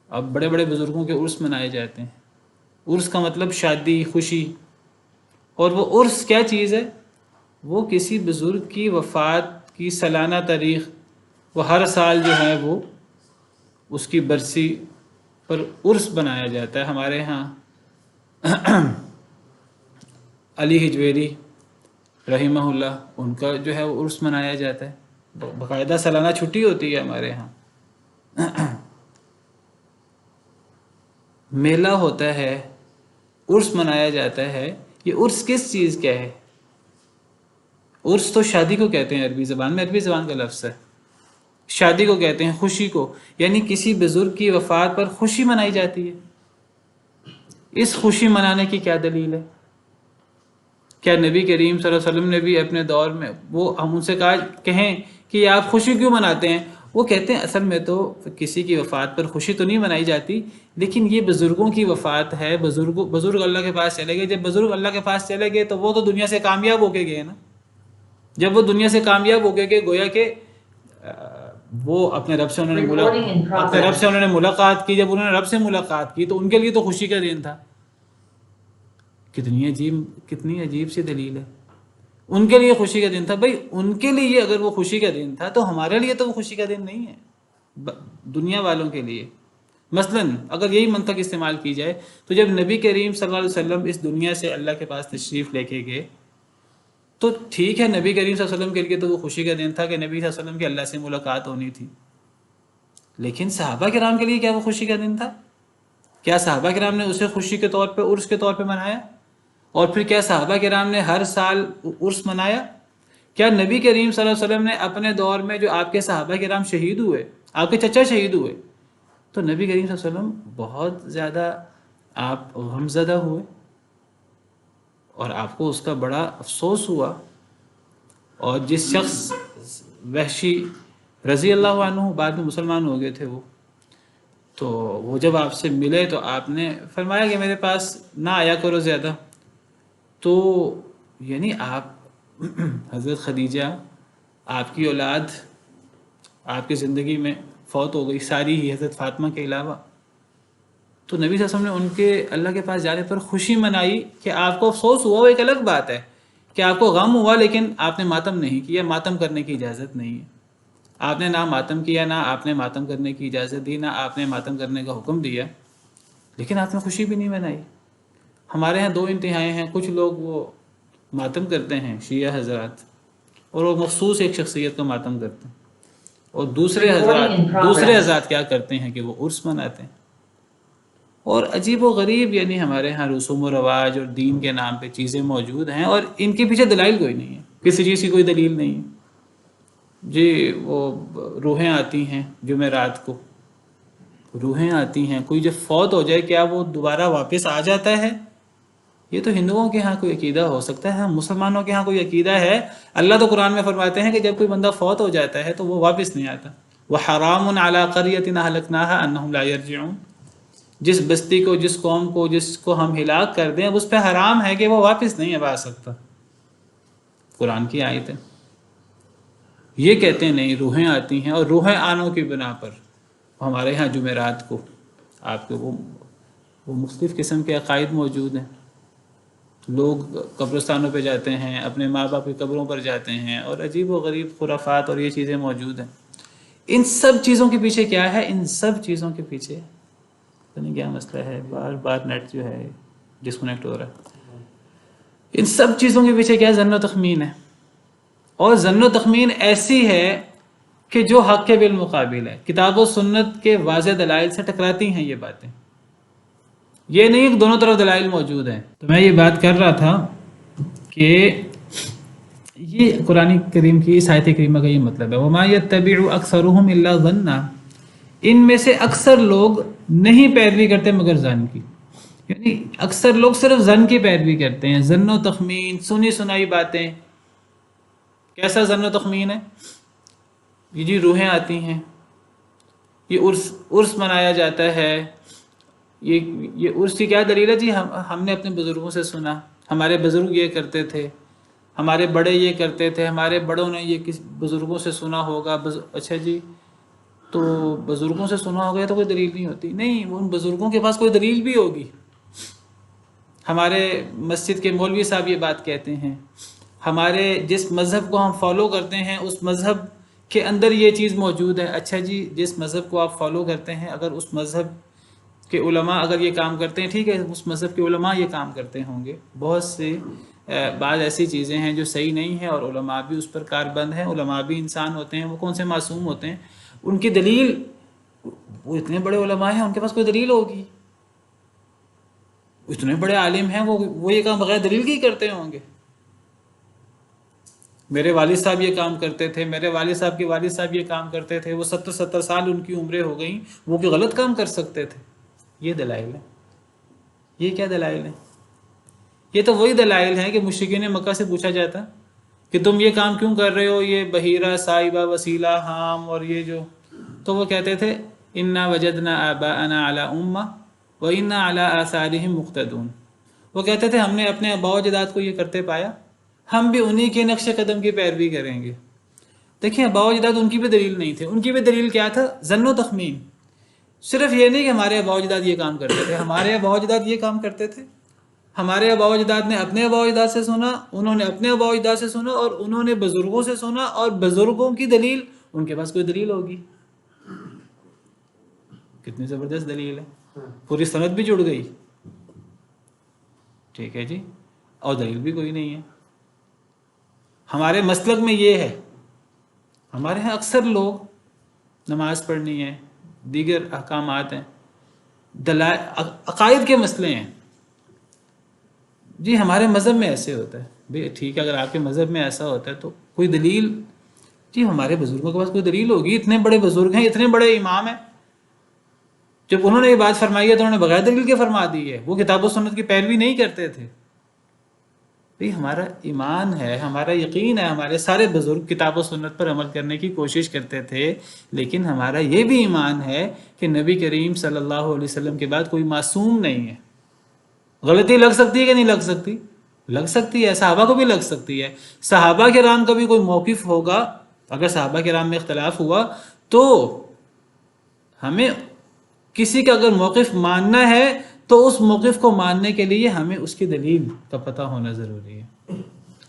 اب بڑے بڑے بزرگوں کے عرس منائے جاتے ہیں، عرس کا مطلب شادی، خوشی، اور وہ عرس کیا چیز ہے؟ وہ کسی بزرگ کی وفات کی سالانہ تاریخ، وہ ہر سال جو ہے وہ اس کی برسی پر عرس بنایا جاتا ہے۔ ہمارے ہاں علی حجویری رحمہ اللہ، ان کا جو ہے وہ عرس منایا جاتا ہے، باقاعدہ سالانہ چھٹی ہوتی ہے ہمارے ہاں، میلہ ہوتا ہے، عرس منایا جاتا ہے۔ یہ عرس کس چیز کا ہے؟ عرس تو شادی کو کہتے ہیں، عربی زبان میں، عربی زبان کا لفظ ہے، شادی کو کہتے ہیں، خوشی کو، یعنی کسی بزرگ کی وفات پر خوشی منائی جاتی ہے۔ اس خوشی منانے کی کیا دلیل ہے؟ کیا نبی کریم صلی اللہ علیہ وسلم نے بھی اپنے دور میں، وہ ہم ان سے کہیں کہ آپ خوشی کیوں مناتے ہیں؟ وہ کہتے ہیں اصل میں تو کسی کی وفات پر خوشی تو نہیں منائی جاتی، لیکن یہ بزرگوں کی وفات ہے، بزرگ اللہ کے پاس چلے گئے، جب بزرگ اللہ کے پاس چلے گئے تو وہ تو دنیا سے کامیاب ہو کے گئے نا، جب وہ دنیا سے کامیاب ہو کے گئے گویا کہ وہ اپنے رب سے انہوں نے ملاقات کی، جب انہوں نے رب سے ملاقات کی تو ان کے لیے تو خوشی کا دن تھا۔ کتنی عجیب سی دلیل ہے، ان کے لیے خوشی کا دن تھا۔ بھائی ان کے لیے اگر وہ خوشی کا دن تھا تو ہمارے لیے تو وہ خوشی کا دن نہیں ہے، دنیا والوں کے لیے۔ مثلاً اگر یہی منطق استعمال کی جائے تو جب نبی کریم صلی اللہ علیہ وسلم اس دنیا سے اللہ کے پاس تشریف لے کے گئے تو ٹھیک ہے، نبی کریم صلی اللہ علیہ وسلم کے لیے تو وہ خوشی کا دن تھا کہ نبی صلی اللہ علیہ وسلم کی اللہ سے ملاقات ہونی تھی، لیکن صحابہ کرام کے لیے کیا وہ خوشی کا دن تھا؟ کیا صحابہ کرام نے اسے خوشی کے طور پہ، عرس کے طور پہ منایا؟ اور پھر کیا صحابہ کرام نے ہر سال عرس منایا؟ کیا نبی کریم صلی اللہ علیہ وسلم نے اپنے دور میں جو آپ کے صحابہ کرام شہید ہوئے، آپ کے چچا شہید ہوئے، تو نبی کریم صلی اللہ علیہ وسلم بہت زیادہ آپ غمزدہ ہوئے اور آپ کو اس کا بڑا افسوس ہوا؟ اور جس شخص وحشی رضی اللہ عنہ بعد میں مسلمان ہو گئے تھے، تو وہ جب آپ سے ملے تو آپ نے فرمایا کہ میرے پاس نہ آیا کرو زیادہ، تو یعنی آپ حضرت خدیجہ، آپ کی اولاد آپ کی زندگی میں فوت ہو گئی ساری ہی، حضرت فاطمہ کے علاوہ، تو نبی صلی اللہ علیہ وسلم نے ان کے اللہ کے پاس جانے پر خوشی منائی کہ آپ کو افسوس ہوا، وہ ایک الگ بات ہے کہ آپ کو غم ہوا، لیکن آپ نے ماتم نہیں کیا، ماتم کرنے کی اجازت نہیں ہے، آپ نے نہ ماتم کیا، نہ آپ نے ماتم کرنے کی اجازت دی، نہ آپ نے ماتم کرنے کا حکم دیا، لیکن آپ نے خوشی بھی نہیں منائی۔ ہمارے ہاں دو انتہائیں ہیں، کچھ لوگ وہ ماتم کرتے ہیں شیعہ حضرات، اور وہ مخصوص ایک شخصیت کا ماتم کرتے ہیں، اور دوسرے حضرات کیا کرتے ہیں کہ وہ عرس مناتے ہیں، اور عجیب و غریب یعنی ہمارے ہاں رسوم و رواج اور دین کے نام پہ چیزیں موجود ہیں اور ان کے پیچھے دلائل کوئی نہیں ہے، کسی چیز کی کوئی دلیل نہیں ہے۔ جی وہ روحیں آتی ہیں جمعرات کو، روحیں آتی ہیں، کوئی جب فوت ہو جائے کیا وہ دوبارہ واپس آ جاتا ہے؟ یہ تو ہندوؤں کے ہاں کوئی عقیدہ ہو سکتا ہے، مسلمانوں کے ہاں کوئی عقیدہ ہے؟ اللہ تو قرآن میں فرماتے ہیں کہ جب کوئی بندہ فوت ہو جاتا ہے تو وہ واپس نہیں آتا، وَحَرَامٌ عَلَىٰ قَرْيَةٍ أَهْلَكْنَاهَا أَنَّهُمْ لَا يَرْجِعُونَ، جس بستی کو، جس قوم کو، جس کو ہم ہلاک کر دیں، اب اس پہ حرام ہے کہ وہ واپس نہیں اب آ سکتا، قرآن کی آیت ہے۔ یہ کہتے ہیں نہیں روحیں آتی ہیں، اور روحیں آنوں کی بنا پر ہمارے ہاں جمعرات کو آپ کے وہ مختلف قسم کے عقائد موجود ہیں. لوگ قبرستانوں پہ جاتے ہیں، اپنے ماں باپ کی قبروں پر جاتے ہیں، اور عجیب و غریب خرافات اور یہ چیزیں موجود ہیں. ان سب چیزوں کے پیچھے کیا ہے؟ ان سب چیزوں کے پیچھے پتہ نہیں کیا مسئلہ ہے، بار بار نیٹ جو ہے ڈسکنیکٹ ہو رہا ہے. ان سب چیزوں کے پیچھے کیا ہے؟ ظن و تخمین ہے. اور ظن و تخمین ایسی ہے کہ جو حق کے بالمقابل ہے. کتاب و سنت کے واضح دلائل سے ٹکراتی ہیں یہ باتیں. یہ نہیں کہ دونوں طرف دلائل موجود ہیں. تو میں یہ بات کر رہا تھا کہ یہ قرآن کریم کی اس آیت کریمہ کا یہ مطلب ہے وَمَا يَتَّبِعُ أَكْثَرُهُمْ إِلَّا ظَنًّا، ان میں سے اکثر لوگ نہیں پیروی کرتے مگر ظن کی. یعنی اکثر لوگ صرف ظن کی پیروی کرتے ہیں، ظن و تخمین، سنی سنائی باتیں. کیسا ظن و تخمین ہے؟ یہ جی روحیں آتی ہیں، یہ عرس منایا جاتا ہے. یہ عرس کی کیا دلیل ہے؟ جی ہم نے اپنے بزرگوں سے سنا، ہمارے بزرگ یہ کرتے تھے، ہمارے بڑے یہ کرتے تھے، ہمارے بڑوں نے یہ کس بزرگوں سے سنا ہوگا. اچھا جی، تو بزرگوں سے سنا ہوگا تو کوئی دلیل نہیں ہوتی. نہیں، ان بزرگوں کے پاس کوئی دلیل بھی ہوگی. ہمارے مسجد کے مولوی صاحب یہ بات کہتے ہیں، ہمارے جس مذہب کو ہم فالو کرتے ہیں اس مذہب کے اندر یہ چیز موجود ہے. اچھا جی، جس مذہب کو آپ فالو کرتے ہیں اگر اس مذہب کہ علماء اگر یہ کام کرتے ہیں، ٹھیک ہے، اس مذہب کے علماء یہ کام کرتے ہوں گے. بہت سے بعض ایسی چیزیں ہیں جو صحیح نہیں ہیں اور علماء بھی اس پر کاربند ہیں. علماء بھی انسان ہوتے ہیں، وہ کون سے معصوم ہوتے ہیں. ان کی دلیل، وہ اتنے بڑے علماء ہیں، ان کے پاس کوئی دلیل ہوگی. اتنے بڑے عالم ہیں، وہ یہ کام بغیر دلیل کی کرتے ہوں گے. میرے والد صاحب یہ کام کرتے تھے، میرے والد صاحب کے والد صاحب یہ کام کرتے تھے، وہ 70 سال ان کی عمریں ہو گئیں، وہ کوئی غلط کام کر سکتے تھے. یہ دلائل ہیں. یہ کیا دلائل ہیں؟ یہ تو وہی دلائل ہیں کہ مشرکین مکہ سے پوچھا جاتا کہ تم یہ کام کیوں کر رہے ہو، یہ بحیرہ، صائبہ، وسیلہ، حام اور یہ جو، تو وہ کہتے تھے انا وجدنا آباءنا علی امہ وانا علی آثارہم مقتدون. وہ کہتے تھے ہم نے اپنے آباء و اجداد کو یہ کرتے پایا، ہم بھی انہی کے نقش قدم کی پیروی کریں گے. دیکھیں آباء و اجداد ان کی بھی دلیل نہیں تھے. ان کی بھی دلیل کیا تھا؟ ظن و تخمین. صرف یہ نہیں کہ ہمارے آباء و اجداد یہ کام کرتے تھے، ہمارے آباء و اجداد یہ کام کرتے تھے، ہمارے آباء و اجداد نے اپنے آباء و اجداد سے سنا، انہوں نے اپنے آباء و اجداد سے سنا، اور انہوں نے بزرگوں سے سنا، اور بزرگوں کی دلیل، ان کے پاس کوئی دلیل ہوگی. کتنی زبردست دلیل ہے، پوری سند بھی جڑ گئی. ٹھیک ہے جی، اور دلیل بھی کوئی نہیں ہے. ہمارے مسلک میں یہ ہے، ہمارے ہاں اکثر لوگ نماز پڑھنی ہے، دیگر احکامات ہیں، عقائد کے مسئلے ہیں. جی ہمارے مذہب میں ایسے ہوتا ہے. بھئی ٹھیک ہے، اگر آپ کے مذہب میں ایسا ہوتا ہے تو کوئی دلیل، جی ہمارے بزرگوں کے پاس کوئی دلیل ہوگی. اتنے بڑے بزرگ ہیں، اتنے بڑے امام ہیں، جب انہوں نے یہ بات فرمائی ہے تو انہوں نے بغیر دلیل کے فرما دی ہے. وہ کتاب و سنت کی پیروی نہیں کرتے تھے. بھئی ہمارا ایمان ہے، ہمارا یقین ہے، ہمارے سارے بزرگ کتاب و سنت پر عمل کرنے کی کوشش کرتے تھے، لیکن ہمارا یہ بھی ایمان ہے کہ نبی کریم صلی اللہ علیہ وسلم کے بعد کوئی معصوم نہیں ہے. غلطی لگ سکتی ہے کہ نہیں لگ سکتی؟ لگ سکتی ہے، صحابہ کو بھی لگ سکتی ہے. صحابہ کرام کا بھی کوئی موقف ہوگا، اگر صحابہ کرام میں اختلاف ہوا تو ہمیں کسی کا اگر موقف ماننا ہے تو اس موقف کو ماننے کے لیے ہمیں اس کی دلیل کا پتہ ہونا ضروری ہے.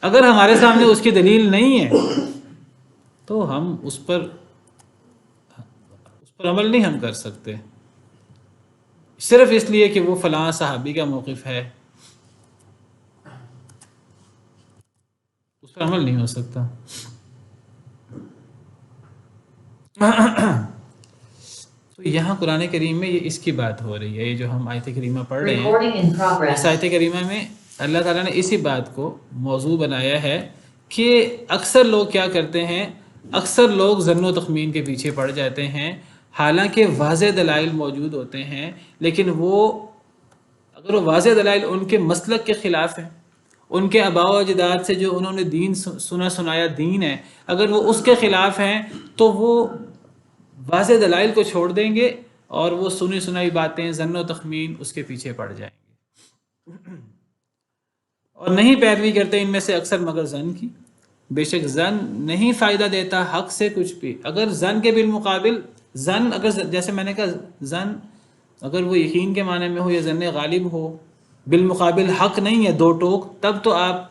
اگر ہمارے سامنے اس کی دلیل نہیں ہے تو ہم اس پر عمل نہیں ہم کر سکتے، صرف اس لیے کہ وہ فلاں صحابی کا موقف ہے، اس پر عمل نہیں ہو سکتا. تو یہاں قرآن کریم میں یہ اس کی بات ہو رہی ہے. یہ جو ہم آیت کریمہ پڑھ رہے ہیں، اس آیت کریمہ میں اللہ تعالیٰ نے اسی بات کو موضوع بنایا ہے کہ اکثر لوگ کیا کرتے ہیں، اکثر لوگ ظن و تخمین کے پیچھے پڑ جاتے ہیں، حالانکہ واضح دلائل موجود ہوتے ہیں، لیکن وہ اگر وہ واضح دلائل ان کے مسلک کے خلاف ہیں، ان کے آباء و اجداد سے جو انہوں نے دین سنایا دین ہے، اگر وہ اس کے خلاف ہیں تو وہ واضح دلائل کو چھوڑ دیں گے اور وہ سنی سنائی باتیں، ظن و تخمین، اس کے پیچھے پڑ جائیں گے اور نہیں پیروی کرتے ان میں سے اکثر مگر ظن کی. بے شک زن نہیں فائدہ دیتا حق سے کچھ بھی. اگر زن کے بالمقابل زن، اگر جیسے میں نے کہا زن اگر وہ یقین کے معنی میں ہو یا زن غالب ہو، بالمقابل حق نہیں ہے دو ٹوک، تب تو آپ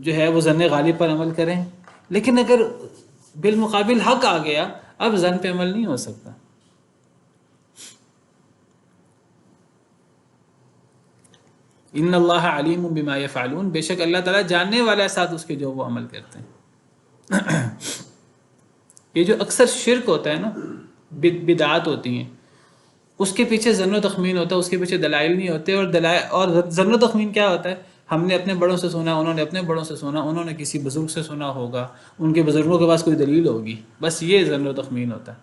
جو ہے وہ زن غالب پر عمل کریں. لیکن اگر بالمقابل حق آ گیا، اب زن پہ عمل نہیں ہو سکتا. ان اللہ علیم بما یفعلون، بے شک اللہ تعالیٰ جاننے والا ہے ساتھ اس کے جو وہ عمل کرتے ہیں. یہ جو اکثر شرک ہوتا ہے نا، بدعات ہوتی ہیں، اس کے پیچھے ظن و تخمین ہوتا ہے، اس کے پیچھے دلائل نہیں ہوتے. اور ظن و تخمین کیا ہوتا ہے؟ ہم نے اپنے بڑوں سے سنا، انہوں نے اپنے بڑوں سے سنا، انہوں نے کسی بزرگ سے سنا ہوگا، ان کے بزرگوں کے پاس کوئی دلیل ہوگی، بس یہ ظن و تخمین ہوتا ہے.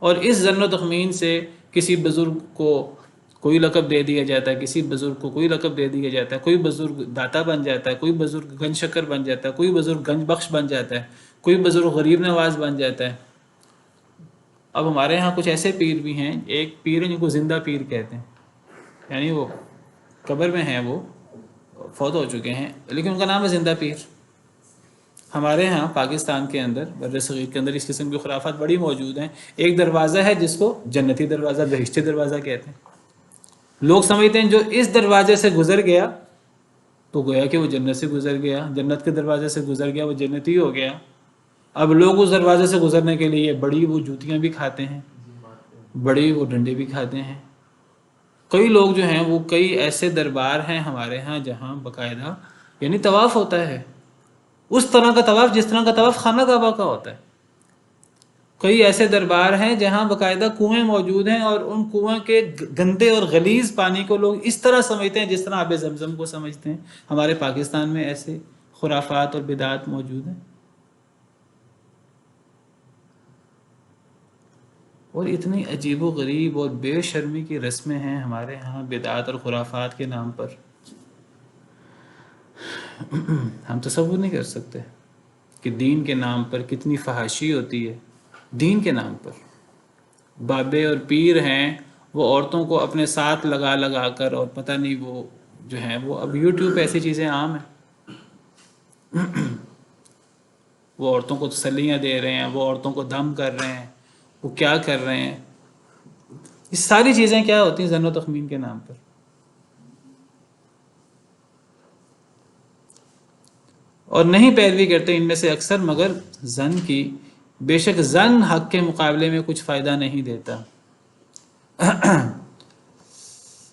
اور اس ظن و تخمین سے کسی بزرگ کو کوئی لقب دے دیا جاتا ہے، کسی بزرگ کو کوئی لقب دے دیا جاتا ہے، کوئی بزرگ داتا بن جاتا ہے، کوئی بزرگ گنج شکر بن جاتا ہے، کوئی بزرگ گنج بخش بن جاتا ہے، کوئی بزرگ غریب نواز بن جاتا ہے. اب ہمارے ہاں کچھ ایسے پیر بھی ہیں، ایک پیر ہے جن کو زندہ پیر کہتے ہیں، یعنی وہ قبر میں ہیں، وہ فوت ہو چکے ہیں، لیکن ان کا نام ہے زندہ پیر. ہمارے ہاں پاکستان کے اندر، بر صغیر کے اندر اس قسم کی خرافات بڑی موجود ہیں. ایک دروازہ ہے جس کو جنتی دروازہ، بہشتی دروازہ کہتے ہیں. لوگ سمجھتے ہیں جو اس دروازے سے گزر گیا تو گویا کہ وہ جنت سے گزر گیا، جنت کے دروازے سے گزر گیا وہ جنتی ہو گیا. اب لوگ اس دروازے سے گزرنے کے لیے بڑی وہ جوتیاں بھی کھاتے ہیں، بڑی وہ ڈنڈے بھی کھاتے ہیں. کئی لوگ جو ہیں وہ کئی ایسے دربار ہیں ہمارے ہاں جہاں باقاعدہ یعنی طواف ہوتا ہے، اس طرح کا طواف جس طرح کا طواف خانہ کعبہ کا ہوتا ہے. کئی ایسے دربار ہیں جہاں باقاعدہ کنویں موجود ہیں، اور ان کنویں کے گندے اور غلیظ پانی کو لوگ اس طرح سمجھتے ہیں جس طرح آب زمزم کو سمجھتے ہیں. ہمارے پاکستان میں ایسے خرافات اور بدعات موجود ہیں. اور اتنی عجیب و غریب اور بے شرمی کی رسمیں ہیں ہمارے ہاں بدعات اور خرافات کے نام پر، ہم تصور نہیں کر سکتے کہ دین کے نام پر کتنی فحاشی ہوتی ہے. دین کے نام پر بابے اور پیر ہیں، وہ عورتوں کو اپنے ساتھ لگا لگا کر، اور پتہ نہیں وہ جو ہیں وہ اب یوٹیوب پہ ایسی چیزیں عام ہیں، وہ عورتوں کو تسلیاں دے رہے ہیں، وہ عورتوں کو دم کر رہے ہیں، وہ کیا کر رہے ہیں. یہ ساری چیزیں کیا ہوتی ہیں؟ ظن و تخمین کے نام پر. اور نہیں پیروی کرتے ان میں سے اکثر مگر ظن کی، بے شک ظن حق کے مقابلے میں کچھ فائدہ نہیں دیتا.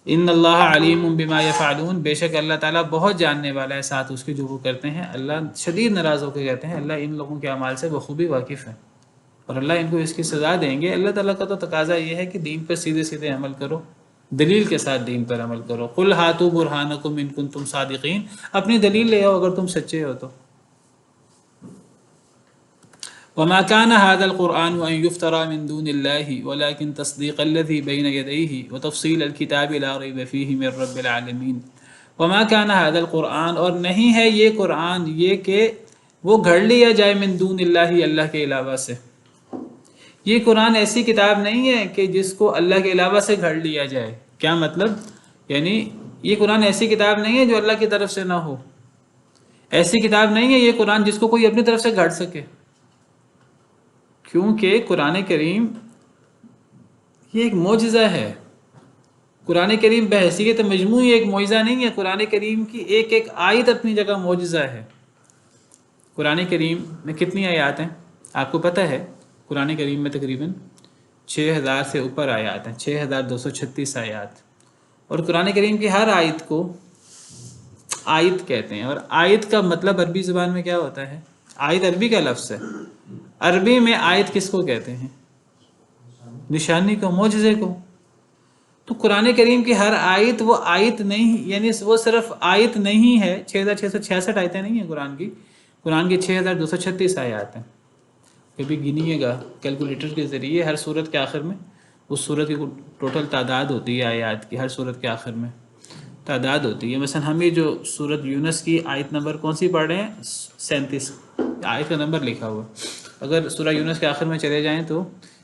ان اللہ علیم بما یفعلون، بے شک اللہ تعالیٰ بہت جاننے والا ہے ساتھ اس کے جو وہ کرتے ہیں. اللہ شدید ناراض ہو کے کہتے ہیں اللہ ان لوگوں کے اعمال سے بخوبی واقف ہے، اور اللہ ان کو اس کی سزا دیں گے. اللہ تعالیٰ کا تو تقاضا یہ ہے کہ دین پر سیدھے سیدھے عمل کرو، دلیل کے ساتھ دین پر عمل کرو. قل ہاتوا برہانکم ان کنتم صادقین، اپنی دلیل لے آؤ اگر تم سچے ہو تو. وما كان هذا القرآن أن يفترى من دون الله ولكن تصديق الذي بين يديه وتفصيل الكتاب لا ريب فيه من رب العالمين. وما كان هذا القرآن، اور نہیں ہے یہ قرآن یہ کہ وہ گھڑ لیا جائے من دون اللہ، اللہ کے علاوہ سے. یہ قرآن ایسی کتاب نہیں ہے کہ جس کو اللہ کے علاوہ سے گھڑ لیا جائے. کیا مطلب؟ یعنی یہ قرآن ایسی کتاب نہیں ہے جو اللہ کی طرف سے نہ ہو، ایسی کتاب نہیں ہے یہ قرآن جس کو کوئی اپنی طرف سے گھڑ سکے. کیونکہ قرآن کریم یہ ایک معجزہ ہے. قرآن کریم بحیثیت مجموعی ایک معجزہ نہیں ہے، قرآن کریم کی ایک ایک آیت اپنی جگہ معجزہ ہے. قرآن کریم میں کتنی آیات ہیں آپ کو پتہ ہے؟ قرآن کریم میں تقریباً 6000 سے اوپر آیات ہیں، 6236 آیات. اور قرآن کریم کی ہر آیت کو آیت کہتے ہیں. اور آیت کا مطلب عربی زبان میں کیا ہوتا ہے؟ آیت عربی کا لفظ ہے. عربی میں آیت کس کو کہتے ہیں؟ نشانی کو، معجزے کو. تو قرآن کریم کی ہر آیت وہ آیت نہیں، یعنی وہ صرف آیت نہیں ہے. 6666 آیتیں نہیں ہیں قرآن کی، قرآن کی 6236 آیات ہیں. کبھی گنیے گا کیلکولیٹر کے ذریعے، ہر صورت کے آخر میں اس صورت کی ٹوٹل تعداد ہوتی ہے آیات کی، ہر صورت کے آخر میں تعداد ہوتی ہے. مثلا ہم یہ جو صورت یونس کی آیت نمبر کون سی پڑھ رہے ہیں؟ 37 آیت کا نمبر لکھا ہوا. اگر سورہ یونس کے آخر میں چلے جائیں تو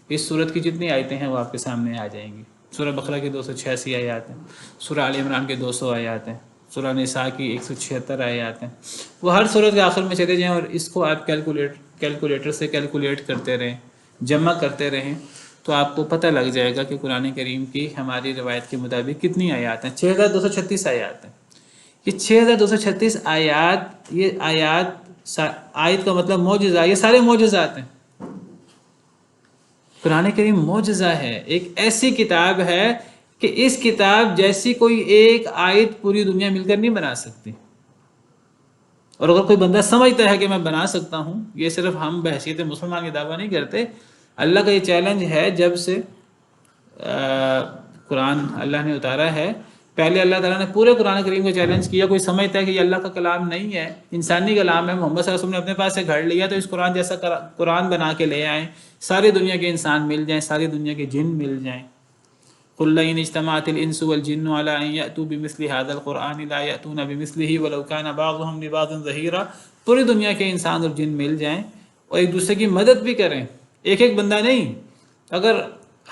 اس صورت کی جتنی آیتیں ہیں وہ آپ کے سامنے آ جائیں گی. سورہ بقرہ کی 286 آیات ہیں، سورہ آل عمران کے 200 آیات ہیں، سورہ نساء کی 176 آیات ہیں، وہ ہر سورت کے آخر میں چلے جائیں اور اس کو آپ کیلکولیٹر سے کیلکولیٹ کرتے رہیں، جمع کرتے رہیں، تو آپ کو پتہ لگ جائے گا کہ قرآن کریم کی ہماری روایت کے مطابق کتنی آیات ہیں۔ 6236 آیات ہیں۔ یہ 6236 آیات، یہ آیت کا مطلب معجزہ، یہ سارے معجزات ہیں۔ قرآن کریم معجزہ ہے، ایک ایسی کتاب ہے کہ اس کتاب جیسی کوئی ایک آیت پوری دنیا مل کر نہیں بنا سکتی۔ اور اگر کوئی بندہ سمجھتا ہے کہ میں بنا سکتا ہوں، یہ صرف ہم بحیثیت مسلمان کی دعویٰ نہیں کرتے، اللہ کا یہ چیلنج ہے جب سے قرآن اللہ نے اتارا ہے۔ پہلے اللہ تعالیٰ نے پورے قرآن کریم کو چیلنج کیا، کوئی سمجھتا ہے کہ یہ اللہ کا کلام نہیں ہے، انسانی کلام ہے، محمد صلی اللہ علیہ وسلم نے اپنے پاس سے گھڑ لیا، تو اس قرآن جیسا قرآن بنا کے لے آئیں، ساری دنیا کے انسان مل جائیں، ساری دنیا کے جن مل جائیں۔ قُلْ لَئِنِ اجْتَمَعَتِ الْإِنسُ وَالْجِنُّ عَلَىٰ أَن يَأْتُوا بِمِثْلِ هَٰذَا الْقُرْآنِ لَا يَأْتُونَ بِمِثْلِهِ وَلَوْ كَانَ بَعْضُهُمْ لِبَعْضٍ ظَهِيرًا۔ پوری دنیا کے انسان اور جن مل جائیں اور ایک دوسرے کی مدد بھی کریں، ایک ایک بندہ نہیں، اگر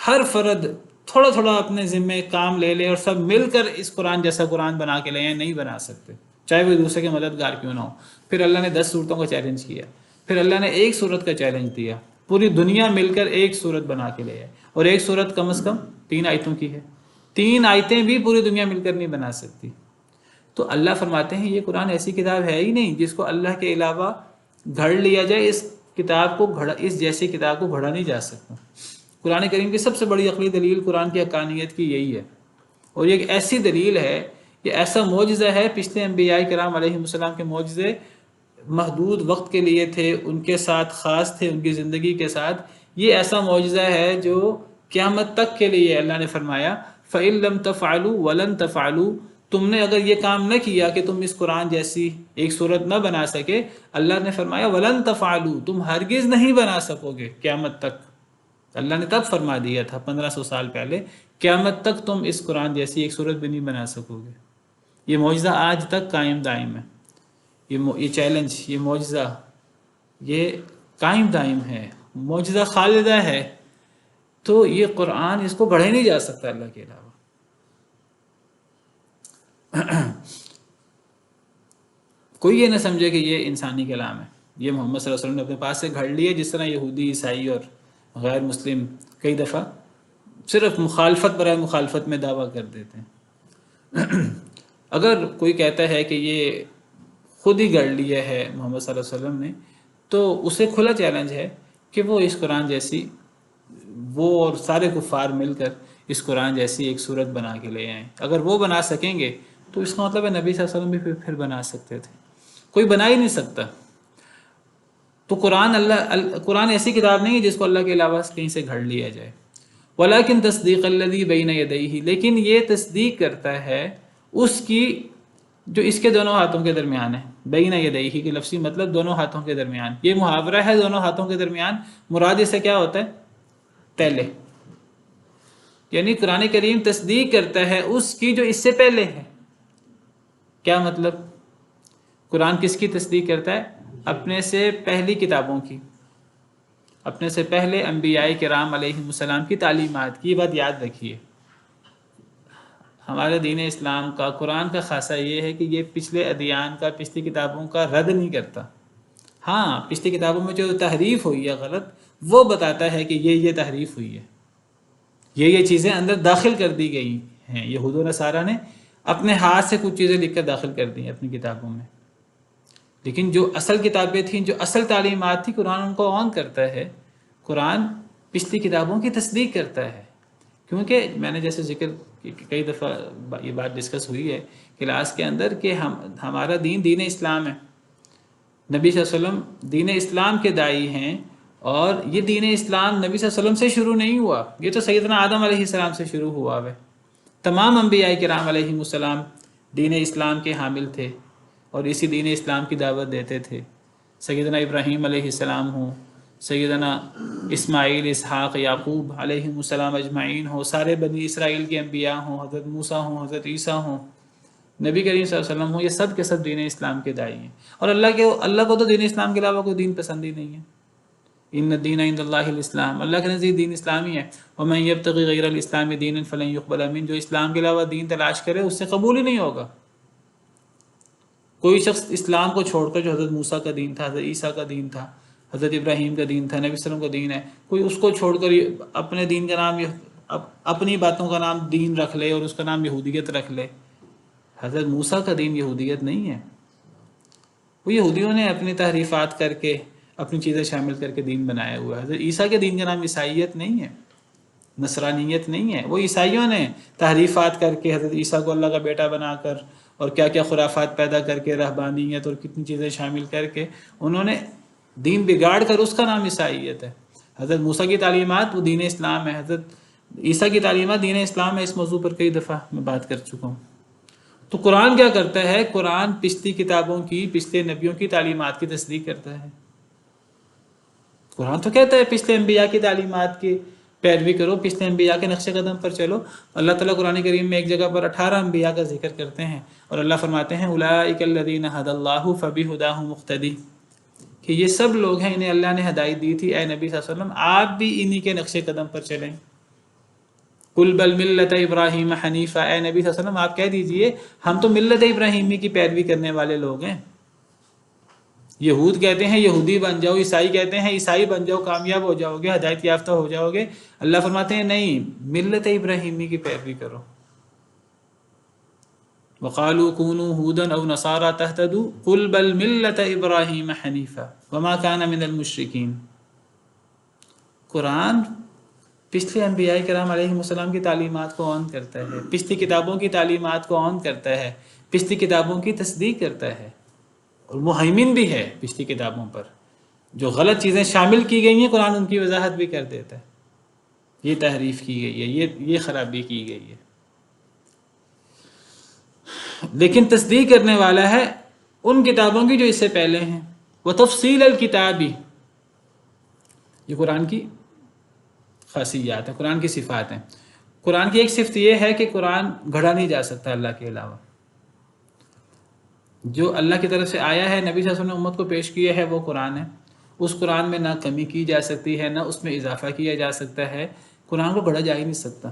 ہر فرد تھوڑا تھوڑا اپنے ذمے کام لے لے اور سب مل کر اس قرآن جیسا قرآن بنا کے لے آئیں، نہیں بنا سکتے، چاہے وہ ایک دوسرے کے مددگار کیوں نہ ہو۔ پھر اللہ نے 10 صورتوں کا چیلنج کیا، پھر اللہ نے ایک صورت کا چیلنج دیا، پوری دنیا مل کر ایک صورت بنا کے لے آئے، اور ایک صورت کم از کم 3 آیتوں کی ہے، 3 آیتیں بھی پوری دنیا مل کر نہیں بنا سکتی۔ تو اللہ فرماتے ہیں یہ قرآن ایسی کتاب ہے ہی نہیں جس کو اللہ کے علاوہ گھڑ لیا جائے، اس کتاب کو اس جیسی کتاب کو گھڑا نہیں جا سکتا۔ قرآن کریم کی سب سے بڑی عقلی دلیل قرآن کی حقانیت کی یہی ہے، اور یہ ایک ایسی دلیل ہے، یہ ایسا معجزہ ہے۔ پچھلے انبیاء کرام علیہ السلام کے معجزے محدود وقت کے لیے تھے، ان کے ساتھ خاص تھے، ان کی زندگی کے ساتھ۔ یہ ایسا معجزہ ہے جو قیامت تک کے لیے اللہ نے فرمایا فَإِن لَمْ تَفْعَلُوا وَلَن تَفْعَلُوا، تم نے اگر یہ کام نہ کیا کہ تم اس قرآن جیسی ایک صورت نہ بنا سکے، اللہ نے فرمایا وَلَن تَفْعَلُوا، تم ہرگز نہیں بنا سکو گے قیامت تک۔ اللہ نے تب فرما دیا تھا 1500 سال پہلے، قیامت تک تم اس قرآن جیسی ایک صورت بھی نہیں بنا سکو گے۔ یہ معجزہ آج تک قائم دائم ہے، یہ چیلنج، یہ معجزہ، یہ قائم دائم ہے، معجزہ خالدہ ہے۔ تو یہ قرآن، اس کو گڑھا ہی نہیں جا سکتا اللہ کے علاوہ۔ کوئی یہ نہ سمجھے کہ یہ انسانی کلام ہے، یہ محمد صلی اللہ علیہ وسلم نے اپنے پاس سے گھڑ لیے، جس طرح یہودی، عیسائی اور غیر مسلم کئی دفعہ صرف مخالفت برائے مخالفت میں دعویٰ کر دیتے ہیں۔ اگر کوئی کہتا ہے کہ یہ خود ہی گڑھ لیا ہے محمد صلی اللہ علیہ وسلم نے، تو اسے کھلا چیلنج ہے کہ وہ اس قرآن جیسی، وہ اور سارے کفار مل کر اس قرآن جیسی ایک صورت بنا کے لے آئیں۔ اگر وہ بنا سکیں گے تو اس کا مطلب ہے نبی صلی اللہ علیہ وسلم بھی پھر بنا سکتے تھے، کوئی بنا ہی نہیں سکتا۔ تو قرآن ایسی کتاب نہیں ہے جس کو اللہ کے علاوہ کہیں سے گھڑ لیا جائے۔ وَلَكِن تَصْدِيقَ الَّذِي بَيْنَ يَدَيْهِ، لیکن یہ تصدیق کرتا ہے اس کی جو اس کے دونوں ہاتھوں کے درمیان ہے۔ بین یدیہ کے لفظی مطلب دونوں ہاتھوں کے درمیان، یہ محاورہ ہے دونوں ہاتھوں کے درمیان، مراد اس سے کیا ہوتا ہے؟ پہلے، یعنی قرآن کریم تصدیق کرتا ہے اس کی جو اس سے پہلے ہے۔ کیا مطلب؟ قرآن کس کی تصدیق کرتا ہے؟ اپنے سے پہلی کتابوں کی، اپنے سے پہلے انبیاء کرام علیہ السلام کی تعلیمات کی۔ یہ بات یاد رکھیے، ہمارے دین اسلام کا، قرآن کا خاصہ یہ ہے کہ یہ پچھلے ادیان کا، پچھلی کتابوں کا رد نہیں کرتا۔ ہاں، پچھلی کتابوں میں جو تحریف ہوئی ہے غلط، وہ بتاتا ہے کہ یہ تحریف ہوئی ہے، یہ چیزیں اندر داخل کر دی گئی ہیں۔ یہود و نصارہ نے اپنے ہاتھ سے کچھ چیزیں لکھ کر داخل کر دی ہیں اپنی کتابوں میں، لیکن جو اصل کتابیں تھیں، جو اصل تعلیمات تھی، قرآن ان کو آن کرتا ہے۔ قرآن پچھلی کتابوں کی تصدیق کرتا ہے، کیونکہ میں نے جیسے ذکر کئی دفعہ یہ بات ڈسکس ہوئی ہے کلاس کے اندر کہ ہمارا دین اسلام ہے، نبی صلی اللہ علیہ وسلم دین اسلام کے داعی ہیں، اور یہ دین اسلام نبی صلی اللہ علیہ وسلم سے شروع نہیں ہوا، یہ تو سیدنا آدم علیہ السلام سے شروع ہوا ہے۔ تمام انبیاء کرام علیہ السلام دین اسلام کے حامل تھے اور اسی دین اسلام کی دعوت دیتے تھے۔ سیدنا ابراہیم علیہ السلام ہوں، سیدنا اسماعیل، اسحاق، یعقوب علیہ السلام اجمعین ہوں، سارے بنی اسرائیل کے انبیاء ہوں، حضرت موسیٰ ہوں، حضرت عیسیٰ ہوں، نبی کریم صلی اللہ علیہ وسلم ہوں، یہ سب کے سب دین اسلام کے داعی ہیں۔ اور اللہ کو تو دین اسلام کے علاوہ کوئی دین پسند ہی نہیں ہے۔ ان الدین عند اللہ الاسلام، اللہ کے نزدیک دین اسلامی ہے۔ ومن یبتغی غیر الاسلام دینا فلن یقبل منہ، جو اسلام کے علاوہ دین تلاش کرے اس سے قبول ہی نہیں ہوگا۔ کوئی شخص اسلام کو چھوڑ کر جو حضرت موسیٰ کا دین تھا، حضرت عیسیٰ کا دین تھا، حضرت ابراہیم کا دین تھا، نبی صلی اللہ علیہ وسلم کا دین ہے، کوئی اس کو چھوڑ کر اپنے دین کا نام اپنی باتوں کا نام دین رکھ لے اور اس کا نام یہودیت رکھ لے. حضرت موسیٰ کا دین یہودیت نہیں ہے. وہ یہودیوں نے اپنی تحریفات کر کے اپنی چیزیں شامل کر کے دین بنایا ہوا ہے. حضرت عیسیٰ کے دین کا نام عیسائیت نہیں ہے، نصرانیت نہیں ہے. وہ عیسائیوں نے تحریفات کر کے حضرت عیسیٰ کو اللہ کا بیٹا بنا کر اور کیا کیا خرافات پیدا کر کے، رہبانیت اور کتنی چیزیں شامل کر کے انہوں نے دین بگاڑ کر اس کا نام عیسائیت ہے. حضرت موسیٰ کی تعلیمات وہ دین اسلام ہے، حضرت عیسیٰ کی تعلیمات دین اسلام ہے. اس موضوع پر کئی دفعہ میں بات کر چکا ہوں. تو قرآن کیا کرتا ہے؟ قرآن پچھلی کتابوں کی، پچھلے نبیوں کی تعلیمات کی تصدیق کرتا ہے. قرآن تو کہتا ہے پچھلے انبیاء کی تعلیمات کی پیروی کرو، پچھلے انبیاء کے نقش قدم پر چلو. اللہ تعالیٰ قرآن کریم میں ایک جگہ پر 18 انبیاء کا ذکر کرتے ہیں اور اللہ فرماتے ہیں اولئک الذین ھدی اللہ فبہداہ مقتدی، کہ یہ سب لوگ ہیں انہیں اللہ نے ہدایت دی تھی، اے نبی صلی اللہ علیہ وسلم آپ بھی انہی کے نقش قدم پر چلیں. قل بل ملت ابراہیم حنیفہ، اے نبی صلی اللہ علیہ وسلم آپ کہہ دیجئے ہم تو ملت ابراہیمی کی پیروی کرنے والے لوگ ہیں. یہود کہتے ہیں یہودی بن جاؤ، عیسائی کہتے ہیں عیسائی بن جاؤ، کامیاب ہو جاؤ گے، ہدایت یافتہ ہو جاؤ گے. اللہ فرماتے ہیں نہیں، ملت ابراہیمی کی پیروی کرو. وقالوا كونوا هودا او نصارى تهتدوا قل بل ملت ابراہیم حنیفہ وما كان من المشرکین. قرآن پچھلے انبیاء کرام علیہ السلام کی تعلیمات کو آن کرتا ہے، پچھلی کتابوں کی تعلیمات کو آن کرتا ہے، پچھلی کتابوں کی تصدیق کرتا ہے اور مہیمن بھی ہے پچھلی کتابوں پر. جو غلط چیزیں شامل کی گئی ہیں قرآن ان کی وضاحت بھی کر دیتا ہے. یہ تحریف کی گئی ہے، یہ خرابی کی گئی ہے. لیکن تصدیق کرنے والا ہے ان کتابوں کی جو اس سے پہلے ہیں. وتفصیل الکتاب، یہ قرآن کی خاصیات ہیں، قرآن کی صفات ہیں. قرآن کی ایک صفت یہ ہے کہ قرآن گھڑا نہیں جا سکتا اللہ کے علاوہ. جو اللہ کی طرف سے آیا ہے، نبی صلی اللہ علیہ وسلم نے امت کو پیش کیا ہے، وہ قرآن ہے. اس قرآن میں نہ کمی کی جا سکتی ہے، نہ اس میں اضافہ کیا جا سکتا ہے. قرآن کو گھڑا جا ہی نہیں سکتا.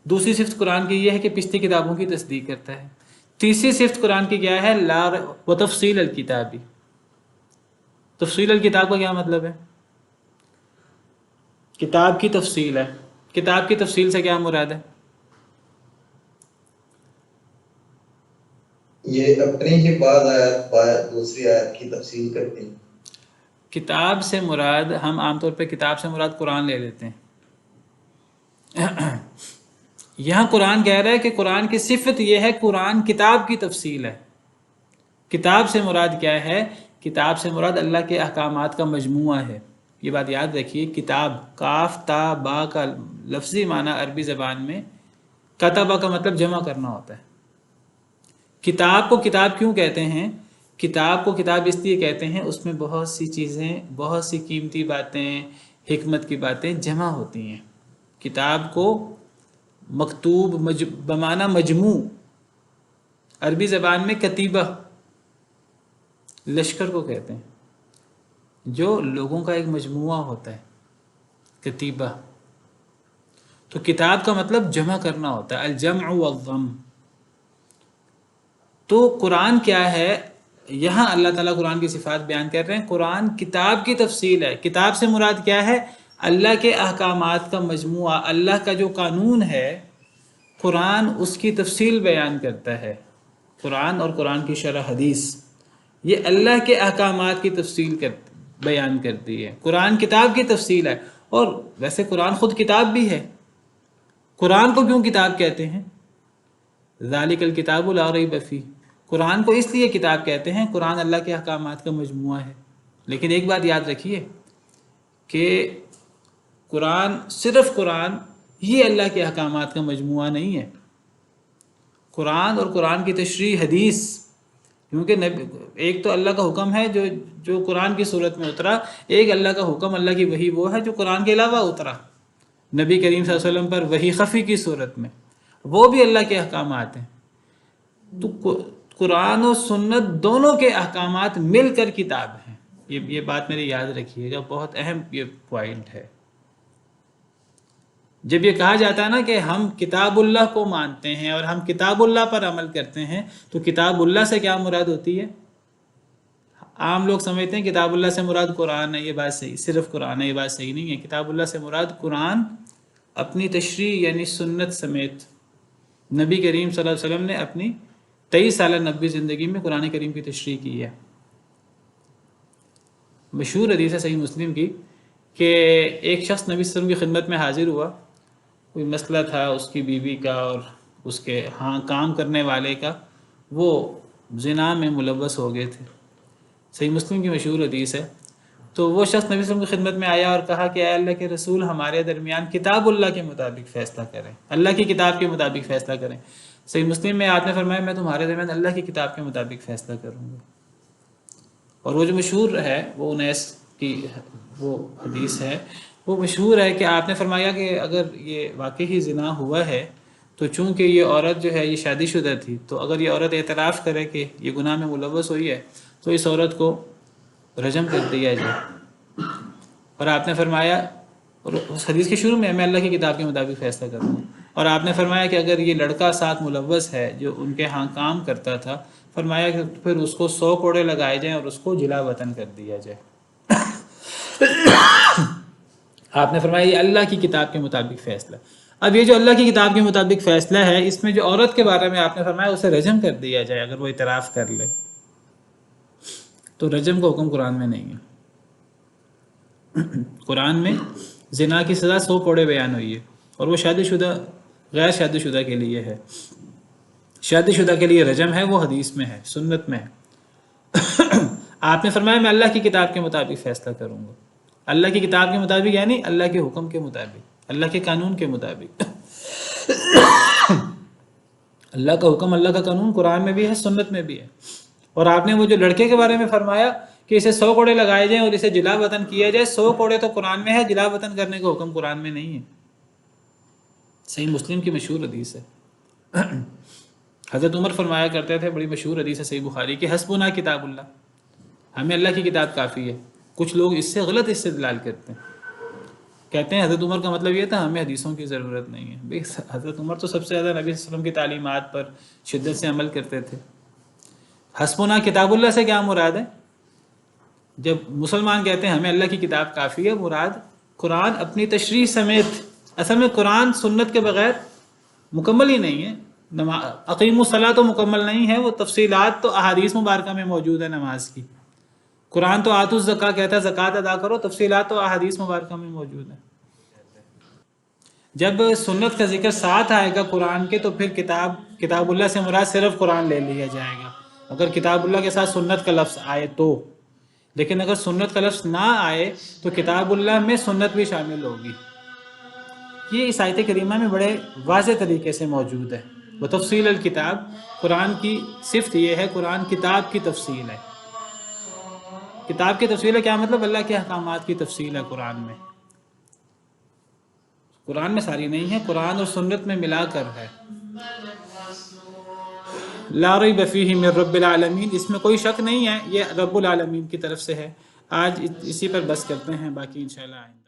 دوسری صفت قرآن کی یہ ہے کہ پچھلی کتابوں کی تصدیق کرتا ہے. تیسری صفت قرآن کی کیا ہے؟ وتفصیل الکتاب. تفصیل الکتاب کا کیا مطلب ہے؟ کتاب کی تفصیل ہے. کتاب کی تفصیل سے کیا مراد ہے؟ یہ اپنے ہی بعض آیات دوسری آیت کی تفصیل کرتے ہیں. کتاب سے مراد، ہم عام طور پہ کتاب سے مراد قرآن لے لیتے ہیں. یہاں قرآن کہہ رہا ہے کہ قرآن کی صفت یہ ہے قرآن کتاب کی تفصیل ہے. کتاب سے مراد کیا ہے؟ کتاب سے مراد اللہ کے احکامات کا مجموعہ ہے. یہ بات یاد رکھیے، کتاب کاف تا با کا لفظی معنی عربی زبان میں کتبہ کا مطلب جمع کرنا ہوتا ہے. کتاب کو کتاب کیوں کہتے ہیں؟ کتاب کو کتاب اس لیے کہتے ہیں اس میں بہت سی چیزیں، بہت سی قیمتی باتیں، حکمت کی باتیں جمع ہوتی ہیں. کتاب کو مکتوب بمعنی مجموع، عربی زبان میں کتیبہ لشکر کو کہتے ہیں، جو لوگوں کا ایک مجموعہ ہوتا ہے، کتیبہ. تو کتاب کا مطلب جمع کرنا ہوتا ہے، الجمع والضم. تو قرآن کیا ہے؟ یہاں اللہ تعالیٰ قرآن کی صفات بیان کر رہے ہیں. قرآن کتاب کی تفصیل ہے. کتاب سے مراد کیا ہے؟ اللہ کے احکامات کا مجموعہ، اللہ کا جو قانون ہے قرآن اس کی تفصیل بیان کرتا ہے. قرآن اور قرآن کی شرح حدیث یہ اللہ کے احکامات کی تفصیل بیان کرتی ہے. قرآن کتاب کی تفصیل ہے. اور ویسے قرآن خود کتاب بھی ہے. قرآن کو کیوں کتاب کہتے ہیں؟ ذالک الکتاب لا ریب فیہ. قرآن کو اس لیے کتاب کہتے ہیں، قرآن اللہ کے احکامات کا مجموعہ ہے. لیکن ایک بات یاد رکھیے کہ قرآن، صرف قرآن یہ اللہ کے احکامات کا مجموعہ نہیں ہے. قرآن اور قرآن کی تشریح حدیث، کیونکہ ایک تو اللہ کا حکم ہے جو قرآن کی صورت میں اترا، ایک اللہ کا حکم، اللہ کی وحی وہ ہے جو قرآن کے علاوہ اترا نبی کریم صلی اللہ علیہ وسلم پر وحی خفی کی صورت میں، وہ بھی اللہ کے احکامات ہیں. تو قرآن و سنت دونوں کے احکامات مل کر کتاب ہیں. یہ بات میری یاد رکھیے گا، بہت اہم یہ پوائنٹ ہے. جب یہ کہا جاتا ہے نا کہ ہم کتاب اللہ کو مانتے ہیں اور ہم کتاب اللہ پر عمل کرتے ہیں، تو کتاب اللہ سے کیا مراد ہوتی ہے؟ عام لوگ سمجھتے ہیں کتاب اللہ سے مراد قرآن ہے، یہ بات صحیح، صرف قرآن ہے، یہ بات صحیح نہیں ہے۔ کتاب اللہ سے مراد قرآن اپنی تشریح یعنی سنت سمیت نبی کریم صلی اللہ علیہ وسلم نے اپنی 23 سالہ نبی زندگی میں قرآن کریم کی تشریح کی ہے۔ مشہور حدیث ہے صحیح مسلم کی کہ ایک شخص نبی صلی اللہ علیہ وسلم کی خدمت میں حاضر ہوا، کوئی مسئلہ تھا اس کی بیوی کا اور اس کے ہاں کام کرنے والے کا، وہ زنا میں ملوث ہو گئے تھے، صحیح مسلم کی مشہور حدیث ہے۔ تو وہ شخص نبی صلی اللہ علیہ وسلم کی خدمت میں آیا اور کہا کہ اے اللہ کے رسول، ہمارے درمیان کتاب اللہ کے مطابق فیصلہ کریں، اللہ کی کتاب کے مطابق فیصلہ کریں۔ صحیح مسلم میں آپ نے فرمایا میں تمہارے درمیان اللہ کی کتاب کے مطابق فیصلہ کروں گا۔ اور وہ جو مشہور ہے وہ انیس کی وہ حدیث ہے، وہ مشہور ہے کہ آپ نے فرمایا کہ اگر یہ واقعی زنا ہوا ہے تو چونکہ یہ عورت جو ہے یہ شادی شدہ تھی، تو اگر یہ عورت اعتراف کرے کہ یہ گناہ میں ملوث ہوئی ہے تو اس عورت کو رجم کر دیا جائے۔ اور آپ نے فرمایا، اور اس حدیث کے شروع میں اللہ کی کتاب کے مطابق فیصلہ کروں گا، اور آپ نے فرمایا کہ اگر یہ لڑکا ساتھ ملوث ہے جو ان کے ہاں کام کرتا تھا، فرمایا کہ پھر اس کو 100 کوڑے لگائے جائیں اور اس کو جلا وطن کر دیا جائے۔ آپ نے فرمایا یہ اللہ کی کتاب کے مطابق فیصلہ۔ اب یہ جو اللہ کی کتاب کے مطابق فیصلہ ہے، اس میں جو عورت کے بارے میں آپ نے فرمایا اسے رجم کر دیا جائے اگر وہ اعتراف کر لے، تو رجم کا حکم قرآن میں نہیں ہے۔ قرآن میں زنا کی سزا 100 کوڑے بیان ہوئی ہے، اور وہ شادی شدہ غیر شادی شدہ کے لیے ہے، شادی شدہ کے لیے رجم ہے، وہ حدیث میں ہے، سنت میں ہے۔ آپ نے فرمایا میں اللہ کی کتاب کے مطابق فیصلہ کروں گا۔ اللہ کی کتاب کے مطابق یعنی اللہ کے حکم کے مطابق، اللہ کے قانون کے مطابق۔ اللہ کا حکم، اللہ کا قانون قرآن میں بھی ہے، سنت میں بھی ہے۔ اور آپ نے وہ جو لڑکے کے بارے میں فرمایا کہ اسے 100 کوڑے لگائے جائیں اور اسے جلا وطن کیا جائے، 100 کوڑے تو قرآن میں ہے، جلا وطن کرنے کا حکم قرآن میں نہیں ہے۔ صحیح مسلم کی مشہور حدیث ہے۔ حضرت عمر فرمایا کرتے تھے، بڑی مشہور حدیث ہے صحیح بخاری کی، حسبنا کتاب اللہ، ہمیں اللہ کی کتاب کافی ہے۔ کچھ لوگ اس سے غلط استدلال کرتے ہیں، کہتے ہیں حضرت عمر کا مطلب یہ تھا ہمیں حدیثوں کی ضرورت نہیں ہے۔ بھئی حضرت عمر تو سب سے زیادہ نبی صلی اللہ علیہ وسلم کی تعلیمات پر شدت سے عمل کرتے تھے۔ حسبنا کتاب اللہ سے کیا مراد ہے؟ جب مسلمان کہتے ہیں ہمیں اللہ کی کتاب کافی ہے، مراد قرآن اپنی تشریح سمیت، اصل میں قرآن سنت کے بغیر مکمل ہی نہیں ہے۔ اقیم الصلاۃ تو مکمل نہیں ہے، وہ تفصیلات تو احادیث مبارکہ میں موجود ہے نماز کی۔ قرآن تو آتوا الزکاۃ کہتا ہے زکوٰۃ ادا کرو، تفصیلات تو احادیث مبارکہ میں موجود ہیں۔ جب سنت کا ذکر ساتھ آئے گا قرآن کے، تو پھر کتاب اللہ سے مراد صرف قرآن لے لیا جائے گا، اگر کتاب اللہ کے ساتھ سنت کا لفظ آئے تو۔ لیکن اگر سنت کا لفظ نہ آئے تو کتاب اللہ میں سنت بھی شامل ہوگی۔ یہ اس آیت کریمہ میں بڑے واضح طریقے سے موجود ہے۔ وتفصیل الکتاب، قرآن کی صفت یہ ہے، قرآن کتاب کی تفصیل ہے۔ کتاب کی تفصیل ہے کیا مطلب؟ اللہ کے احکامات کی تفصیل ہے قرآن میں۔ قرآن میں ساری نہیں ہے، قرآن اور سنت میں ملا کر ہے۔ لا ریب فیہ من رب العالمین، اس میں کوئی شک نہیں ہے، یہ رب العالمین کی طرف سے ہے۔ آج اسی پر بس کرتے ہیں، باقی انشاءاللہ آئیں گے۔